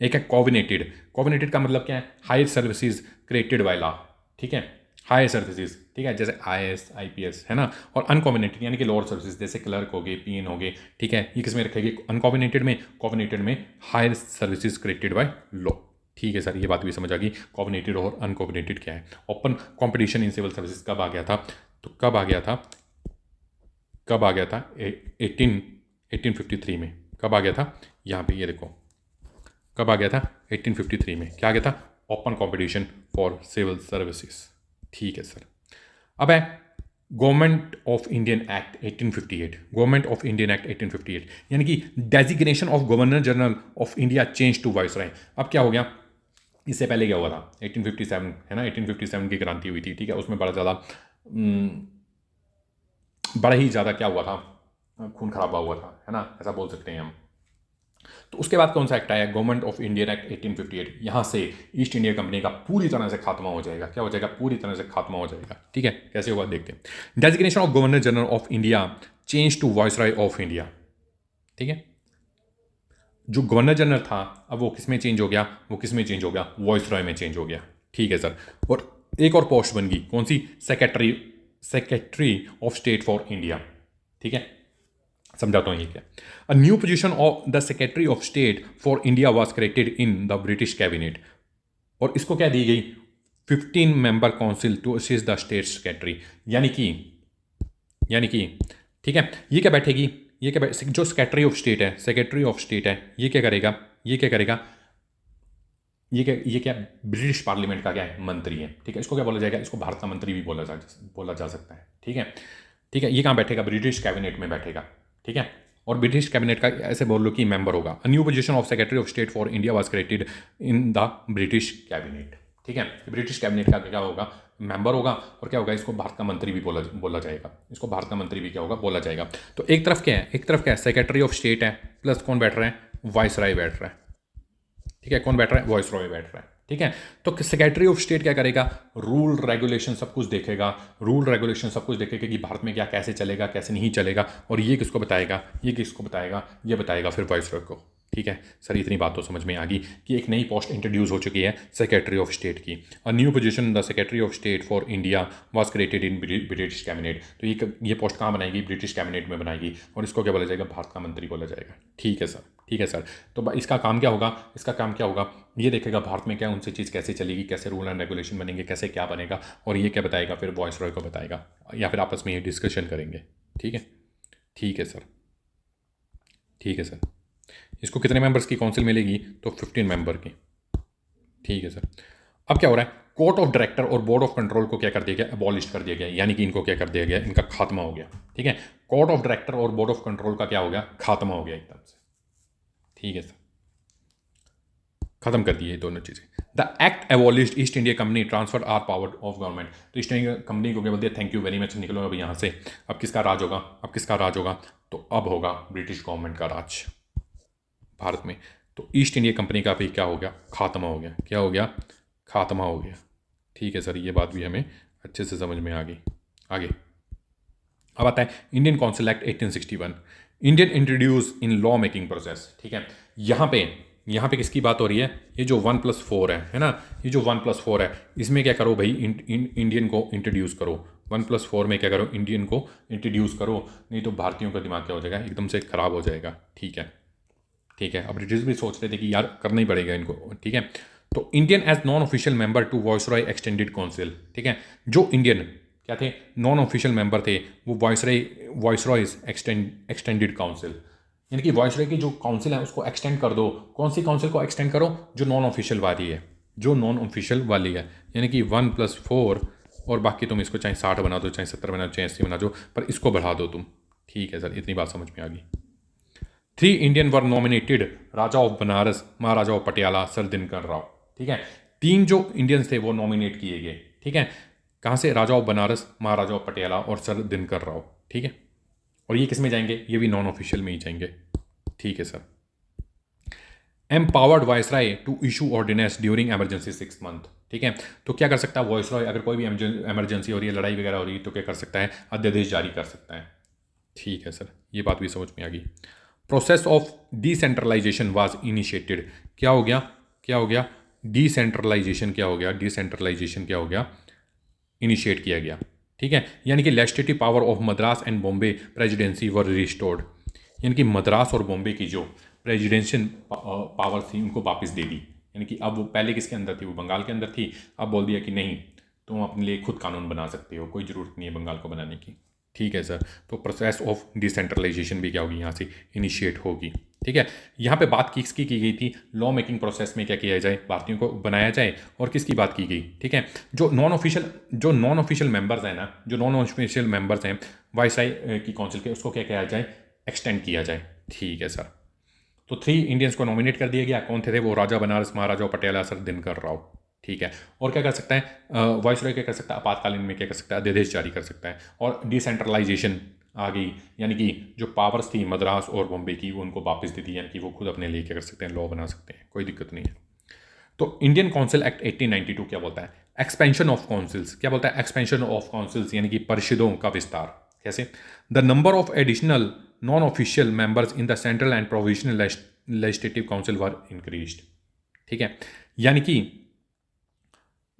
एक है कोविनेटेड। कोविनेटेड का मतलब क्या है, higher services created by law. ठीक है, हायर सर्विसेज, ठीक है, जैसे IAS IPS है ना। और अनकॉविनेटेड यानी कि लोअर सर्विसेज, जैसे क्लर्क हो गए, PN हो गए। ठीक है, ये किस में रखेगी, अनकॉविनेटेड में। कोविनेटेड में higher services created by law. ठीक है सर, ये बात भी समझ आ गई, कोविनेटेड और अनकोविनेटेड क्या है। Open competition in civil services कब आ गया था, तो कब आ गया था 1853 में। कब आ गया था, यहाँ पे ये देखो, कब आ गया था, 1853 में। क्या आ गया था, open competition for civil services. ठीक है सर। अब है government of Indian act 1858। Government of Indian act 1858 यानी कि designation of governor general of India change to viceroy. अब क्या हो गया, इससे पहले क्या हुआ था, 1857 है ना, 1857 की क्रांति हुई थी। ठीक है, उसमें बड़ा ही ज़्यादा क्या हुआ था, खून खराबा हुआ था, है ना, ऐसा बोल सकते हैं हम। तो उसके बाद कौन सा एक्ट आया, गवर्नमेंट ऑफ इंडियन एक्ट 1858। यहाँ से ईस्ट इंडिया कंपनी का पूरी तरह से खात्मा हो जाएगा। क्या हो जाएगा, पूरी तरह से खात्मा हो जाएगा। ठीक है, कैसे होगा देखते हैं। Designation of governor general of India change to viceroy of India. ठीक है, जो गवर्नर जनरल था अब वो किस में चेंज हो गया, वो किस में चेंज हो गया, वॉइसरॉय में चेंज हो गया। ठीक है सर। और एक और पोस्ट बन गई, कौन सी, secretary of state for India. ठीक है, समझाता हूँ ये क्या। A new position of the secretary of state for India was created in the British cabinet. और इसको क्या दी गई, 15 member council to assist the state secretary. यानी कि ठीक है, ये क्या बैठेगी, जो सेक्रेटरी ऑफ स्टेट है, ये क्या करेगा, ये क्या ब्रिटिश पार्लियामेंट का क्या है, मंत्री है। ठीक है, इसको क्या बोला जाएगा, इसको भारत का मंत्री भी बोला जा सकता है। ठीक है, ये कहाँ बैठेगा, ब्रिटिश कैबिनेट में बैठेगा। ठीक है, और ब्रिटिश कैबिनेट का ऐसे बोल लो कि मेंबर होगा। अ new position of secretary of state for India was created in the British cabinet. ठीक है, ब्रिटिश कैबिनेट का क्या होगा, मेंबर होगा। और क्या होगा, इसको भारत का मंत्री भी बोला जाएगा, इसको भारत का मंत्री भी क्या होगा, बोला जाएगा। तो एक तरफ क्या है, सेक्रेटरी ऑफ स्टेट है, प्लस कौन बैठ रहा है, वाइसराय बैठ रहा है। ठीक है, कौन बैठ रहा है, वाइसराय बैठ रहा है। ठीक है। तो सेक्रेटरी ऑफ स्टेट क्या करेगा, रूल रेगुलेशन सब कुछ देखेगा, रूल रेगुलेशन सब कुछ देखेगा कि भारत में क्या कैसे चलेगा कैसे नहीं चलेगा, और ये किसको बताएगा, ये किसको बताएगा, ये बताएगा फिर वाइसरॉय को। ठीक है सर, इतनी बात तो समझ में आ गई कि एक नई पोस्ट इंट्रोड्यूस हो चुकी है सेक्रेटरी ऑफ स्टेट की। अ new position the secretary of state for India was created in British cabinet. तो ये पोस्ट कहाँ बनाएगी, ब्रिटिश कैबिनेट में बनाएगी, और इसको क्या बोला जाएगा, भारत का मंत्री बोला जाएगा। ठीक है सर, ठीक है सर। तो इसका काम क्या होगा, इसका काम क्या होगा, ये देखेगा भारत में क्या उनसे चीज़ कैसे चलेगी, कैसे रूल एंड रेगुलेशन बनेंगे, कैसे क्या बनेगा, और ये क्या बताएगा फिर वाइसरॉय को बताएगा, या फिर आपस में ये डिस्कशन करेंगे। ठीक है, ठीक है सर, ठीक है सर। इसको कितने मेंबर्स की काउंसिल मिलेगी, तो 15 मेंबर की। ठीक है सर। अब क्या हो रहा है, कोर्ट ऑफ डायरेक्टर और बोर्ड ऑफ कंट्रोल को क्या कर दिया गया, अबॉलिश कर दिया गया, यानी कि इनको क्या कर दिया गया, इनका खात्मा हो गया। ठीक है, कोर्ट ऑफ डायरेक्टर और बोर्ड ऑफ कंट्रोल का क्या हो गया, खात्मा हो गया एकदम से। ठीक है सर, खत्म कर दिए ये दोनों चीज़ें। The act abolished east India company transfer R power of government. तो ईस्ट इंडिया कंपनी को क्या बोलते हैं, थैंक यू वेरी मच, निकलो अब यहाँ से। अब किसका राज होगा, अब किसका राज होगा, तो अब होगा ब्रिटिश गवर्नमेंट का राज भारत में। तो ईस्ट इंडिया कंपनी का भी क्या हो गया, खात्मा हो गया। क्या हो गया, खात्मा हो गया। ठीक है सर, ये बात भी हमें अच्छे से समझ में आ गई। आगे अब आता है Indian council act 1861, Indian introduce in law making process. ठीक है, यहाँ पे किसकी बात हो रही है, ये जो 1+4 है ना, ये जो 1+4 है, इसमें क्या करो भाई, इंडियन को इंट्रोड्यूस करो। 1+4 में क्या करो, इंडियन को इंट्रोड्यूस करो, नहीं तो भारतीयों का दिमाग क्या हो जाएगा, एकदम से खराब हो जाएगा। ठीक है, ठीक है। अब ब्रिटिश भी सोच रहे थे कि यार करना ही पड़ेगा इनको। ठीक है, तो Indian as non official member to viceroy extended council. ठीक है, जो इंडियन क्या थे, नॉन ऑफिशियल मेंबर थे, वो वाइसरॉयज एक्सटेंडेड काउंसिल, यानी कि वाइसरॉय की जो काउंसिल है उसको एक्सटेंड कर दो। कौन सी काउंसिल को एक्सटेंड करो, जो नॉन ऑफिशियल वाली है, जो नॉन ऑफिशियल वाली है, यानी कि 1+4, और बाकी तुम इसको चाहे 60 बना दो, चाहे 70 बना दो, चाहे 80 बना दो, पर इसको बढ़ा दो तुम। ठीक है सर, इतनी बात समझ में आ गई। 3 Indian were nominated, Raja of Benares, Maharaja of Patiala, sir Dinkar Rao. ठीक है, 3 जो इंडियंस थे वो नॉमिनेट किए गए। ठीक है, कहाँ से, राजा ऑफ बनारस, महाराजा ऑफ पटियाला और सर दिनकर राव। ठीक है, और ये किस में जाएंगे, ये भी नॉन ऑफिशियल में ही जाएंगे। ठीक है sir. Empowered viceroy to issue ordinance during emergency 6 month. ठीक है, तो क्या कर सकता है वाइसरॉय, अगर कोई भी एमरजेंसी हो रही है, लड़ाई वगैरह हो रही है, तो क्या कर सकता है, अध्यादेश जारी कर सकता है। ठीक है सर, ये बात भी समझ में आ गई। Process of decentralisation was initiated. क्या हो गया, क्या हो गया, डिसेंट्रलाइजेशन क्या हो गया, डिसेंट्रलाइजेशन क्या हो गया, इनिशिएट किया गया। ठीक है, यानी कि legislative power of Madras and Bombay presidency were restored, यानी कि मद्रास और बॉम्बे की जो प्रेसिडेंशियल पावर थी उनको वापस दे दी। यानी कि अब वो पहले किसके अंदर थी, वो बंगाल के अंदर थी, अब बोल दिया कि नहीं, तुम अपने लिए खुद कानून बना सकते हो, कोई ज़रूरत नहीं है बंगाल को बनाने की। ठीक है सर, तो प्रोसेस ऑफ डिसेंट्रलाइजेशन भी क्या होगी, यहाँ से इनिशिएट होगी। ठीक है, यहाँ पे बात किसकी की गई थी, लॉ मेकिंग प्रोसेस में क्या किया जाए, भारतीयों को बनाया जाए, और किसकी बात की गई। ठीक है, जो नॉन ऑफिशियल मेंबर्स हैं ना, जो नॉन ऑफिशियल मेंबर्स हैं वाइसरॉय की काउंसिल के, उसको क्या किया जाए, एक्सटेंड किया जाए। ठीक है सर, तो 3 इंडियंस को नॉमिनेट कर दिया गया। कौन थे वो, राजा बनारस, महाराजा पटियाला, सर दिनकर राव। ठीक है, और क्या कर सकता है वाइसरॉय, क्या कर सकता है, आपातकालीन में क्या कर सकता है, अध्यादेश जारी कर सकता है। और डिसेंट्रलाइजेशन आ गई, यानी कि जो पावर्स थी मद्रास और बॉम्बे की, वो उनको वापस दे दी, यानी कि वो खुद अपने लिए क्या कर सकते हैं, लॉ बना सकते हैं, कोई दिक्कत नहीं है। तो इंडियन काउंसिल एक्ट 1892 क्या बोलता है, एक्सपेंशन ऑफ काउंसिल्स। क्या बोलता है, एक्सपेंशन ऑफ काउंसिल्स, यानी कि परिषदों का विस्तार। कैसे, the number of additional non official members in the central and provisional legislative council were increased. ठीक है, यानी कि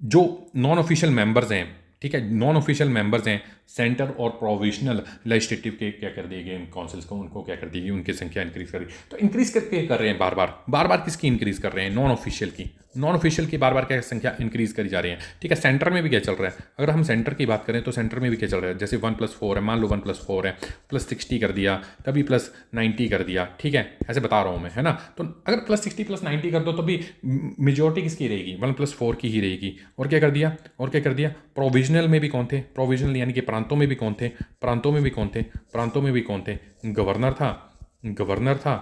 जो नॉन ऑफिशियल मेंबर्स हैं, ठीक है, नॉन ऑफिशियल मेंबर्स हैं सेंटर और प्रोविजनल लेजिस्लेटिव के, क्या कर दिए गए इन काउंसिल्स को, उनको क्या कर दी गई, उनकी संख्या इंक्रीज कर दी। तो इंक्रीज करके कर रहे हैं बार बार किसकी इंक्रीज कर रहे हैं, नॉन ऑफिशियल की बार बार क्या संख्या इंक्रीज करी जा रही है। ठीक है, सेंटर में भी क्या चल रहा है, अगर हम सेंटर की बात करें तो सेंटर में भी क्या चल रहा है, जैसे 1+4 है, मान लो 1+4 है, +60 कर दिया, कभी +90 कर दिया। ठीक है, ऐसे बता रहा हूँ मैं, है ना। तो अगर +60 +90 कर दो तो भी मेजोरिटी किसकी रहेगी, 1+4 की ही रहेगी। और क्या कर दिया, प्रोविजनल में भी कौन थे, प्रोविजनल यानी कि प्रांतों में भी कौन थे, गवर्नर था।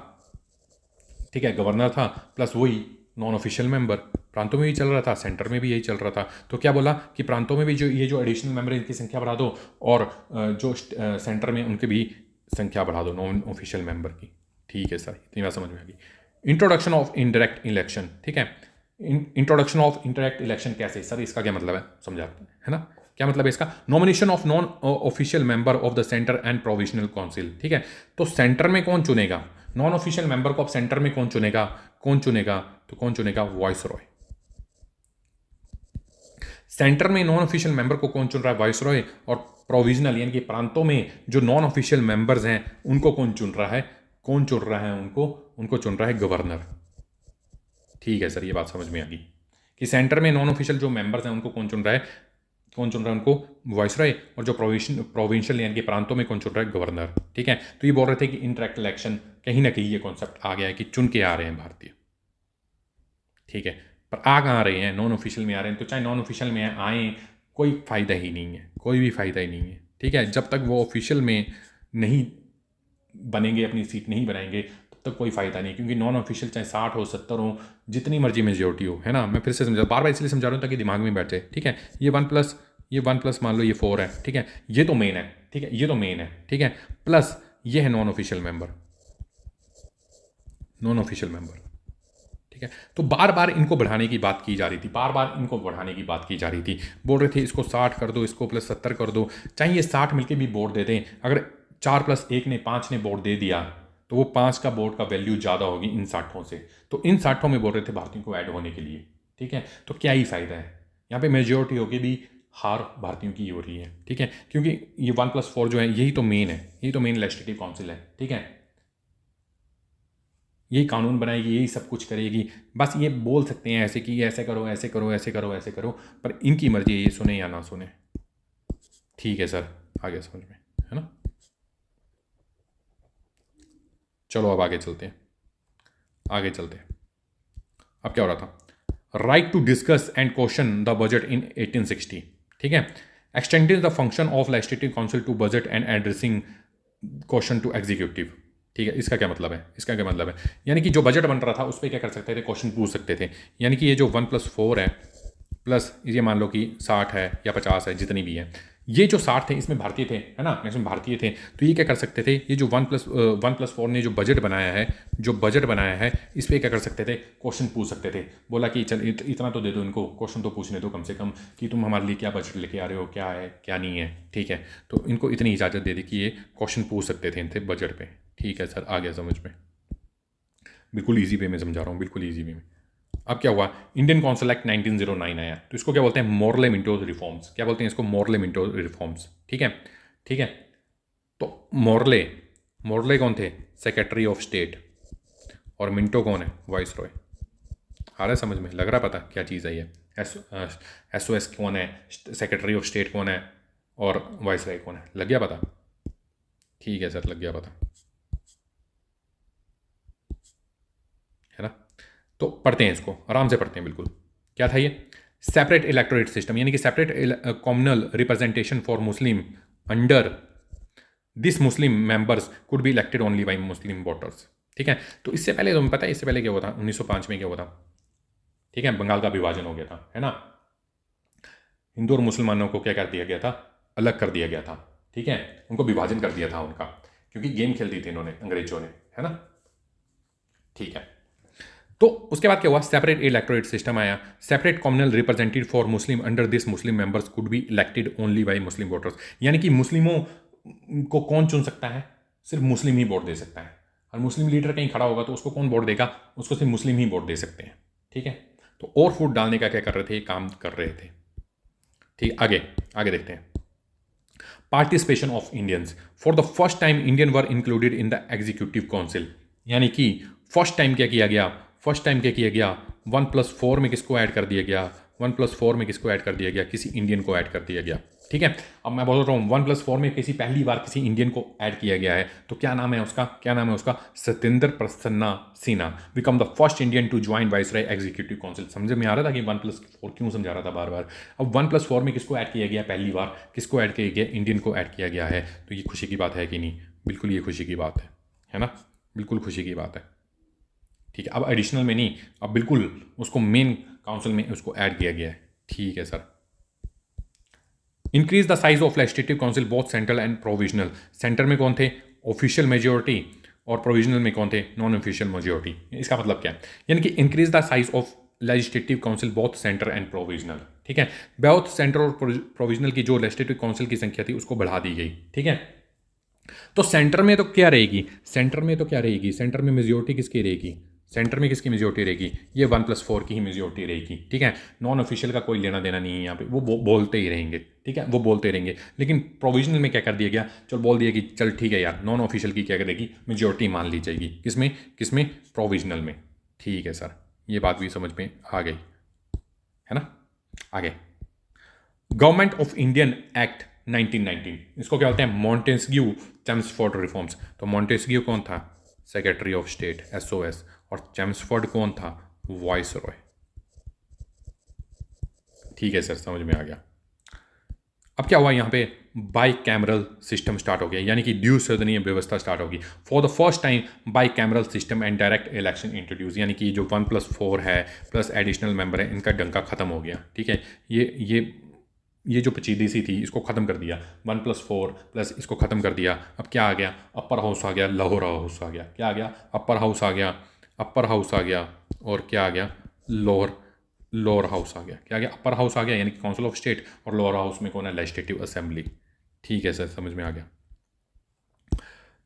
ठीक है, गवर्नर था प्लस वही नॉन ऑफिशियल मेंबर, प्रांतों में भी चल रहा था, सेंटर में भी यही चल रहा था। तो क्या बोला कि प्रांतों में भी जो एडिशनल मेंबर इनकी संख्या बढ़ा दो, और जो सेंटर में उनकी भी संख्या बढ़ा दो, नॉन ऑफिशियल मेंबर की। ठीक है सर, इतनी बात समझ में आ गई। Introduction of indirect election. ठीक है, इंट्रोडक्शन ऑफ इंटरैक्ट इलेक्शन कैसे, सर इसका क्या मतलब है समझाते हैं, है ना, क्या मतलब है इसका? Nomination of non official member of the centre and provisional council, ठीक है। तो सेंटर में कौन चुनेगा, नॉन ऑफिशियल मेंबर को अब सेंटर में कौन चुनेगा, तो कौन चुनेगा, वॉइस रॉय। सेंटर में नॉन ऑफिशियल मेंबर को कौन चुन रहा है, वॉइस रॉय। और प्रोविजनल यानी कि प्रांतों में जो नॉन ऑफिशियल मेंबर्स हैं उनको कौन चुन रहा है, उनको चुन रहा है गवर्नर। ठीक है सर, ये बात समझ में आ गई कि सेंटर में नॉन ऑफिशियल जो मेंबर्स हैं उनको कौन चुन रहा है, उनको वॉइस रॉय। और जो प्रोविंशियल यानी कि प्रांतों में कौन चुन रहा है, गवर्नर। ठीक है, तो ये बोल रहे थे कि इंटरैक्ट इलेक्शन कहीं ना कहीं ये कॉन्सेप्ट आ गया है कि चुन के आ रहे हैं भारतीय। ठीक है, पर आ कहाँ रहे हैं, नॉन ऑफिशियल में आ रहे हैं। तो चाहे नॉन ऑफिशियल में आए कोई फ़ायदा ही नहीं है, कोई भी फ़ायदा ही नहीं है। ठीक है, जब तक वो ऑफिशियल में नहीं बनेंगे, अपनी सीट नहीं बनाएंगे, तब तक कोई फ़ायदा नहीं। क्योंकि नॉन ऑफिशियल चाहे 60 हो 70 हो, जितनी मर्जी मेजोरिटी हो, है ना। मैं फिर से समझा, बार बार इसलिए समझा रहा हूँ ताकि दिमाग में बैठ जाए। ठीक है, ये वन प्लस मान लो ये 4 है। ठीक है, ये तो मेन है। ठीक है, ये तो मेन है। ठीक है, प्लस ये है नॉन ऑफिशियल मेंबर। ठीक है, तो बार बार इनको बढ़ाने की बात की जा रही थी, बोल रहे थे इसको 60 कर दो, इसको प्लस 70 कर दो। चाहे ये 60 मिलके भी वोट दे दें, अगर 4+1 ने 5 ने वोट दे दिया तो वो 5 का वोट का वैल्यू ज़्यादा होगी इन 60 से। तो इन 60 में बोल रहे थे भारतीयों को ऐड होने के लिए। ठीक है, तो क्या ही फ़ायदा है, यहाँ पे मेजोरिटी होगी भी हार भारतीयों की हो रही है। ठीक है, क्योंकि ये 1+4 जो है यही तो मेन लेजिस्लेटिव काउंसिल है। ठीक है, यही कानून बनाएगी, यही सब कुछ करेगी। बस ये बोल सकते हैं ऐसे कि ऐसे करो, पर इनकी मर्जी है, ये सुने या ना सुने। ठीक है सर, आ गया समझ में, है ना। चलो अब आगे चलते हैं। अब क्या हो रहा था, right to discuss and question the budget in 1860। ठीक है, extending the function of legislative council to budget and addressing question to executive. ठीक है, इसका क्या मतलब है, यानी कि जो बजट बन रहा था उस पर क्या कर सकते थे, क्वेश्चन पूछ सकते थे। यानी कि ये जो 1+4 है, प्लस ये मान लो कि 60 है या 50 है, जितनी भी है, ये जो 60 थे इसमें भारतीय थे, है ना, इसमें भारतीय थे। तो ये क्या कर सकते थे, ये जो 1+4 ने जो बजट बनाया है, इस पर क्या कर सकते थे, क्वेश्चन पूछ सकते थे। बोला कि चल इतना तो दे दो इनको, क्वेश्चन तो पूछने दो कम से कम, कि तुम हमारे लिए क्या बजट लेके आ रहे हो, क्या है क्या नहीं है। ठीक है, तो इनको इतनी इजाज़त दे दी कि ये क्वेश्चन पूछ सकते थे इनसे बजट पे। ठीक है सर, आ गया समझ में, बिल्कुल ईजी वे में समझा रहा हूँ, बिल्कुल ईजी वे में। अब क्या हुआ, इंडियन काउंसिल एक्ट 1909 आया, तो इसको क्या बोलते हैं, मोर्ले मिंटो रिफॉर्म्स। क्या बोलते हैं इसको, मोर्ले मिंटो रिफॉर्म्स। ठीक है, तो मोर्ले कौन थे, सेक्रेटरी ऑफ स्टेट, और मिंटो कौन है, वाइस रॉय। आ रहा है समझ में, लग रहा पता क्या चीज़ है ये। SOS कौन है, सेक्रेटरी ऑफ स्टेट कौन है, और वाइस रॉय कौन है, लग गया पता। ठीक है सर, लग गया पता, है ना। तो पढ़ते हैं इसको, आराम से पढ़ते हैं बिल्कुल। क्या था ये, सेपरेट इलेक्टोरेट सिस्टम, यानी कि separate communal representation for Muslim under this Muslim members could be elected only by Muslim voters. ठीक है, तो इससे पहले तुम्हें पता है, इससे पहले क्या हुआ था, 1905 में क्या हुआ था। ठीक है, बंगाल का विभाजन हो गया था, है ना। हिंदू और मुसलमानों को क्या कर दिया गया था, अलग कर दिया गया था। ठीक है, उनको विभाजन कर दिया था उनका, क्योंकि गेम खेल दी थी इन्होंने, अंग्रेजों ने, है ना। ठीक है, तो उसके बाद क्या हुआ, सेपरेट इलेक्टोरेट सिस्टम आया, separate communal representative for Muslim under this Muslim members could be elected only by Muslim voters. यानी कि मुस्लिमों को कौन चुन सकता है, सिर्फ मुस्लिम ही वोट दे सकता है। और मुस्लिम लीडर कहीं खड़ा होगा तो उसको कौन वोट देगा, उसको सिर्फ मुस्लिम ही वोट दे सकते हैं। ठीक है, तो और फूट डालने का क्या कर रहे थे, काम कर रहे थे। ठीक, आगे देखते हैं। Participation of Indians, for the first time Indian were included in the executive council. यानी कि फर्स्ट टाइम क्या किया गया, 1+4 में किसको ऐड कर दिया गया, किसी इंडियन को ऐड कर दिया गया। ठीक है, अब मैं बोल रहा हूँ 1+4 में पहली बार किसी इंडियन को ऐड किया गया है, तो क्या नाम है उसका, Satyendra Prasanna Sinha become the first Indian to join viceroy executive council. समझ में आ रहा था कि 1+4 क्यों समझा रहा था बार बार। अब 1+4 में किसको ऐड किया गया, पहली बार किसको ऐड किया गया, इंडियन को ऐड किया गया है। तो ये खुशी की बात है कि नहीं, बिल्कुल ये खुशी की बात है ना, बिल्कुल खुशी की बात है। ठीक है, अब एडिशनल में नहीं, अब बिल्कुल उसको मेन काउंसिल में उसको ऐड किया गया है। ठीक है sir, increase the size of legislative council both central and provisional. Centre में कौन थे, ऑफिशियल मेजोरिटी, और प्रोविजनल में कौन थे, नॉन ऑफिशियल मेजोरिटी। इसका मतलब क्या है, यानी कि increase the size of legislative council both centre and provisional, ठीक है। बोथ सेंटर और प्रोविजनल की जो लेजिस्लेटिव काउंसिल की संख्या थी उसको बढ़ा दी गई, ठीक है। तो सेंटर में तो क्या रहेगी, सेंटर में तो क्या रहेगी, सेंटर में मेजोरिटी किसकी रहेगी, सेंटर में किसकी मेजोरिटी रहेगी, ये 1+4 की ही मेजोरिटी रहेगी, ठीक है। नॉन ऑफिशियल का कोई लेना देना नहीं है यहाँ पे, वो बोलते ही रहेंगे, ठीक है, वो बोलते रहेंगे। लेकिन प्रोविजनल में क्या कर दिया गया, चल बोल दिया कि चल ठीक है यार, नॉन ऑफिशियल की क्या करेगी, मेजोरिटी मान ली जाएगी, किसमें किसमें, प्रोविजनल में, ठीक है सर, ये बात भी समझ में आ गई, है ना। आगे, गवर्नमेंट ऑफ इंडियन एक्ट 1919, इसको क्या बोलते हैं, मॉन्टेस्क्यू चेम्सफोर्ड रिफॉर्म्स। तो मॉन्टेस्क्यू कौन था, सेक्रेटरी ऑफ स्टेट SOS, और चेम्सफोर्ड कौन था, वॉइस रॉय, ठीक है सर, समझ में आ गया। अब क्या हुआ यहाँ पे, बाई कैमरल सिस्टम स्टार्ट हो गया, यानी कि द्विसदनीय व्यवस्था स्टार्ट होगी। For the first time by cameral system and direct election introduce, यानी कि जो 1+4 है प्लस एडिशनल मेंबर है, इनका डंका खत्म हो गया, ठीक है। ये जो पचीदीसी थी इसको ख़त्म कर दिया, 1+4 प्लस इसको ख़त्म कर दिया। अब क्या आ गया, अपर हाउस आ गया, लोअर हाउस आ गया, क्या आ गया, अपर हाउस आ गया, अपर हाउस आ गया, और क्या आ गया, लोअर हाउस आ गया, क्या आ गया, अपर हाउस आ गया यानी कि काउंसिल ऑफ स्टेट, और लोअर हाउस में कौन है, लेजिस्लेटिव असेंबली, ठीक है सर, समझ में आ गया।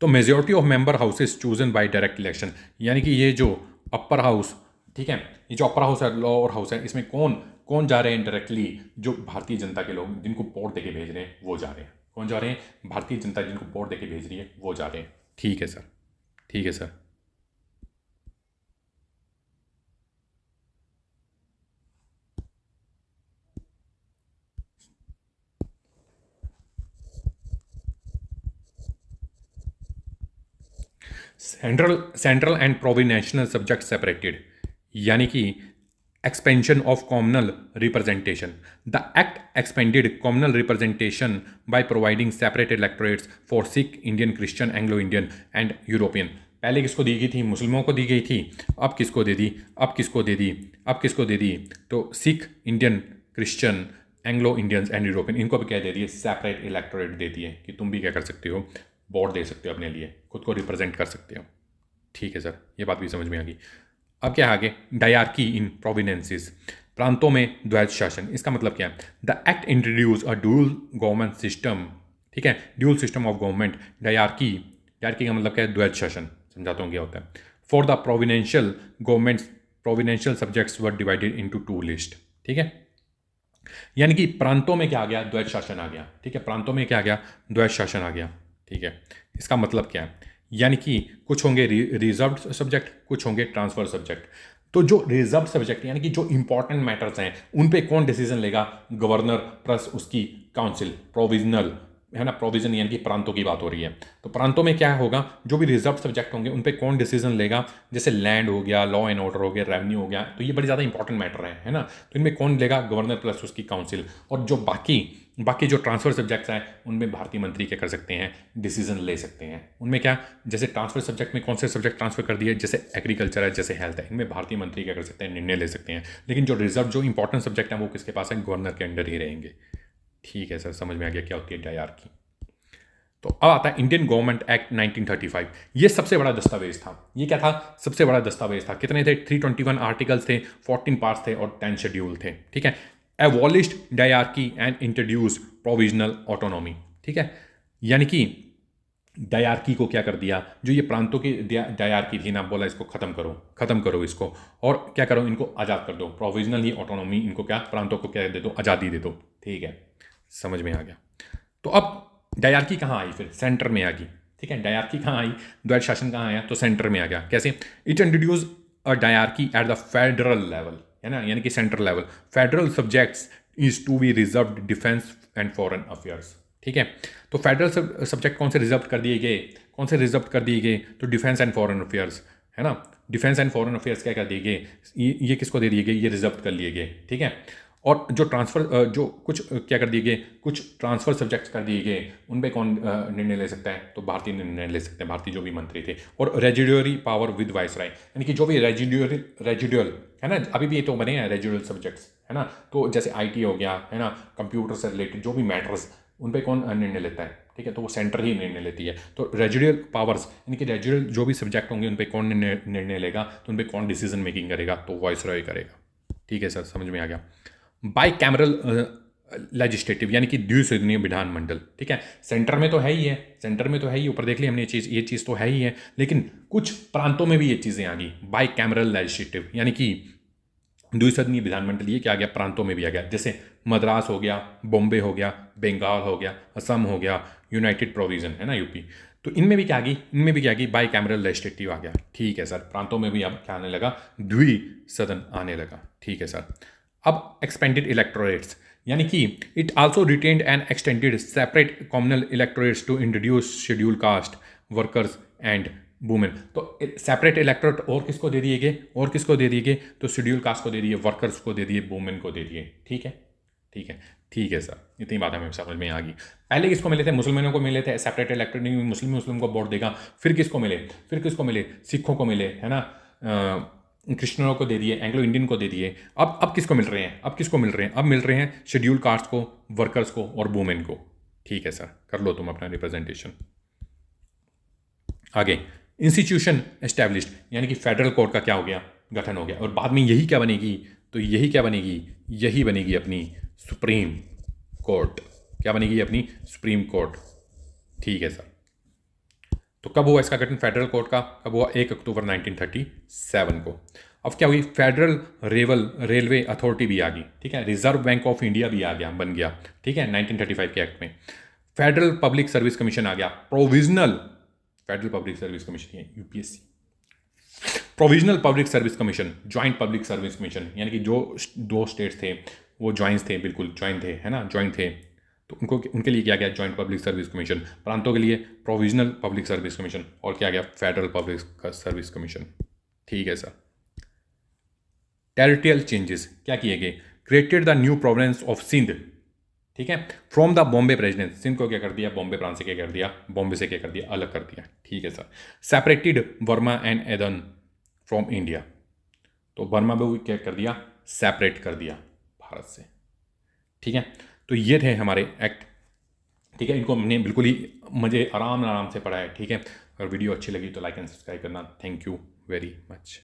तो majority of member houses chosen bye direct election, यानी कि ये जो अपर हाउस, ठीक है, ये जो अपर हाउस है, लोअर हाउस है, इसमें कौन कौन जा रहे हैं डायरेक्टली, जो भारतीय जनता के लोग जिनको वोट देके भेज रहे हैं वो जा रहे हैं, कौन जा रहे हैं, भारतीय जनता जिनको वोट देके भेज रही है वो जा रहे हैं, ठीक है सर, ठीक है sir. Central and provincial subject separated, यानी कि expansion of communal representation. The act expanded communal representation by providing separate electorates for Sikh, Indian, Christian, Anglo-Indian and European. पहले किसको दी गई थी, मुस्लिमों को दी गई थी, अब किसको दे दी, अब किसको दे दी, अब किसको दे दी, तो Sikh, Indian, Christian, Anglo Indians and European, इनको भी क्या दे दिए, सेपरेट इलेक्टोरेट दे दिए कि तुम भी क्या कर सकते हो, वोट दे सकते हो अपने लिए, खुद को रिप्रेजेंट कर सकते हो, ठीक है सर, ये बात भी समझ में आ गई। अब क्या आगे, डायरकी इन प्रोविनेंसेस, प्रांतों में द्वैत शासन, इसका मतलब क्या है, the act introduce a dual government system, ठीक है, dual system of government, dyarchy, dyarchy का मतलब क्या है, द्वैत शासन, समझाता हूँ क्या होता है। For the provincial government, provincial subjects were divided into 2 list, ठीक है, यानी कि प्रांतों में क्या आ गया, द्वैत शासन आ गया, ठीक है, प्रांतों में क्या आ गया, द्वैत शासन आ गया, ठीक है। इसका मतलब क्या है, यानी कि कुछ होंगे रिजर्व्ड सब्जेक्ट, कुछ होंगे ट्रांसफर सब्जेक्ट। तो जो रिजर्व सब्जेक्ट यानी कि जो इंपॉर्टेंट मैटर्स हैं उन पे कौन डिसीजन लेगा, गवर्नर प्लस उसकी काउंसिल, प्रोविजनल, है ना, प्रोविजन यानी कि प्रांतों की बात हो रही है। तो प्रांतों में क्या होगा, जो भी रिजर्व सब्जेक्ट होंगे उन पे कौन डिसीजन लेगा, जैसे लैंड हो गया, लॉ एंड ऑर्डर हो गया, रेवेन्यू हो गया, तो ये बड़ी ज़्यादा इंपॉर्टेंट मैटर है ना। तो इनमें कौन लेगा, गवर्नर प्लस उसकी काउंसिल। और जो बाकी जो ट्रांसफर सब्जेक्ट्स हैं उनमें भारतीय मंत्री क्या कर सकते हैं, डिसीजन ले सकते हैं। उनमें क्या, जैसे ट्रांसफर सब्जेक्ट में कौन से सब्जेक्ट ट्रांसफर कर दिए, जैसे एग्रीकल्चर है, जैसे हेल्थ है, इनमें भारतीय मंत्री क्या कर सकते हैं, निर्णय ले सकते हैं। लेकिन जो रिजर्व, जो इंपॉर्टेंट सब्जेक्ट हैं वो किसके पास है, गवर्नर के अंडर ही रहेंगे, ठीक है सर, समझ में आ गया क्या होती है डायरकी। तो अब आता है इंडियन गवर्नमेंट एक्ट 1935, ये सबसे बड़ा दस्तावेज था। ये क्या था, सबसे बड़ा दस्तावेज था। कितने थे, 321 आर्टिकल्स थे, 14 पार्ट्स थे और 10 शेड्यूल थे, ठीक है। Abolished dyarchy and introduce provisional autonomy, ठीक है, यानी कि डायरकी को क्या कर दिया, जो ये प्रांतों की डायरकी थी ना, बोला इसको खत्म करो इसको, और क्या करो, इनको आज़ाद कर दो, प्रोविजनल ही ऑटोनॉमी, इनको क्या, प्रांतों को क्या दे दो, आज़ादी दे दो, ठीक है, समझ में आ गया। तो अब डायरकी कहाँ आई, फिर सेंटर में आ गई, ठीक है, डायरकी कहाँ आई, द्वैत शासन कहाँ आया, तो सेंटर में आ गया। कैसे, it introduce a diarchy at the federal level, है ना, यानी कि central level, federal subjects is to be reserved defence and foreign affairs, ठीक है। तो फेडरल सब्जेक्ट कौन से रिजर्व कर दिए गए, कौन से रिजर्व कर दिए गए, तो डिफेंस एंड फॉरेन अफेयर्स, है ना, डिफेंस एंड फॉरेन अफेयर्स क्या कर दिए गए, ये किसको दे दिए गए, ये रिजर्व कर लिए गए, ठीक है। और जो ट्रांसफर, जो कुछ क्या कर दिए गए, कुछ ट्रांसफर सब्जेक्ट्स कर दिए गए, उन पे कौन निर्णय ले सकता है, तो भारतीय निर्णय ले सकते हैं, भारतीय जो भी मंत्री थे। और रेजिडुअरी पावर विद वाइसराय, यानी कि जो भी रेजिडुअल है ना, अभी भी ये तो बने हैं रेजिडुअल सब्जेक्ट्स, है ना, तो जैसे IT हो गया, है ना, कंप्यूटर से रिलेटेड जो भी मैटर्स, उन पे कौन निर्णय लेता है, ठीक है, तो वो सेंटर ही निर्णय लेती है। तो रेजिडुअल पावर्स यानी कि रेजिडुअल जो भी सब्जेक्ट होंगे उन पे कौन निर्णय लेगा, तो उन पे कौन डिसीजन मेकिंग करेगा, तो वाइसरॉय करेगा, ठीक है सर, समझ में आ गया। बाई कैमरल लेजिस्लेटिव यानी कि द्विसदनीय विधानमंडल, ठीक है, सेंटर में तो है ही है, सेंटर में तो है ही, ऊपर देख ली हमने ये चीज़ तो है ही है, लेकिन कुछ प्रांतों में भी ये चीज़ें आ गई। बाई कैमरल लेजिस्लेटिव यानी कि द्विसदनीय विधानमंडल, ये क्या आ गया, प्रांतों में भी आ गया, जैसे मद्रास हो गया, बॉम्बे हो गया, बंगाल हो गया, असम हो गया, यूनाइटेड प्रोविजन है ना यूपी, तो इनमें भी क्या आ गई, इनमें भी क्या आ गई, बाई कैमरल लेजिस्लेटिव आ गया। ठीक है सर, प्रांतों में भी अब क्या आने लगा, द्विसदन आने लगा। ठीक है सर। अब एक्सपेंडेड इलेक्टोरेट्स यानी कि it also retained and extended separate communal electorates to introduce schedule caste workers and women. तो सेपरेट इलेक्टोरेट और किसको दे दिए गए, और किसको दे दिए गए, तो शेड्यूल कास्ट को दे दिए, वर्कर्स को दे दिए, वुमेन को दे दिए। ठीक है, ठीक है, ठीक है सर, इतनी बात हमें समझ में आ गई। पहले किसको मिले थे, मुसलमानों को मिले थे, सेपरेट इलेक्टोरेट नहीं, मुस्लिम को वोट देगा। फिर किसको मिले, फिर किसको मिले, सिखों को मिले, है ना, क्रिश्चियनों को दे दिए, एंग्लो इंडियन को दे दिए। अब किसको मिल रहे हैं, अब किसको मिल रहे हैं, अब मिल रहे हैं शेड्यूल कास्ट को, वर्कर्स को और वुमेन को। ठीक है सर, कर लो तुम अपना रिप्रेजेंटेशन। आगे इंस्टीट्यूशन एस्टैब्लिश्ड यानी कि फेडरल कोर्ट का क्या हो गया, गठन हो गया, और बाद में यही क्या बनेगी, तो यही क्या बनेगी, यही बनेगी अपनी सुप्रीम कोर्ट। क्या बनेगी, अपनी सुप्रीम कोर्ट। ठीक है सर। तो कब हुआ इसका गठन फेडरल कोर्ट का, कब हुआ, 1 अक्टूबर 1937 को। अब क्या हुई, फेडरल रेलवे अथॉरिटी भी आ गई। ठीक है, रिजर्व बैंक ऑफ इंडिया भी आ गया, बन गया। ठीक है, 1935 के एक्ट में। फेडरल पब्लिक सर्विस कमीशन आ गया, provisional federal public service commission, UPSC, provisional public service commission, joint public service commission, यानी कि जो 2 स्टेट्स थे वो ज्वाइंट थे, बिल्कुल ज्वाइंट थे, है ना, ज्वाइंट थे, तो उनके लिए क्या गया, ज्वाइंट पब्लिक सर्विस कमीशन। प्रांतों के लिए प्रोविजनल पब्लिक सर्विस कमीशन, और क्या गया, फेडरल पब्लिक सर्विस कमीशन। ठीक है सर। टेरिटोरियल चेंजेस क्या किए गए, created the new province of Sindh. ठीक है, from the Bombay president, Sindh को क्या कर दिया, बॉम्बे प्रांत से क्या कर दिया, बॉम्बे से क्या कर दिया, अलग कर दिया। ठीक है sir. Separated Verma and Edan from India, तो वर्मा भी क्या कर दिया, सेपरेट कर दिया भारत से। ठीक है, तो ये थे हमारे एक्ट। ठीक है, इनको हमने बिल्कुल ही आराम से पढ़ा है। ठीक है, अगर वीडियो अच्छी लगी तो लाइक एंड सब्सक्राइब करना। Thank you very much.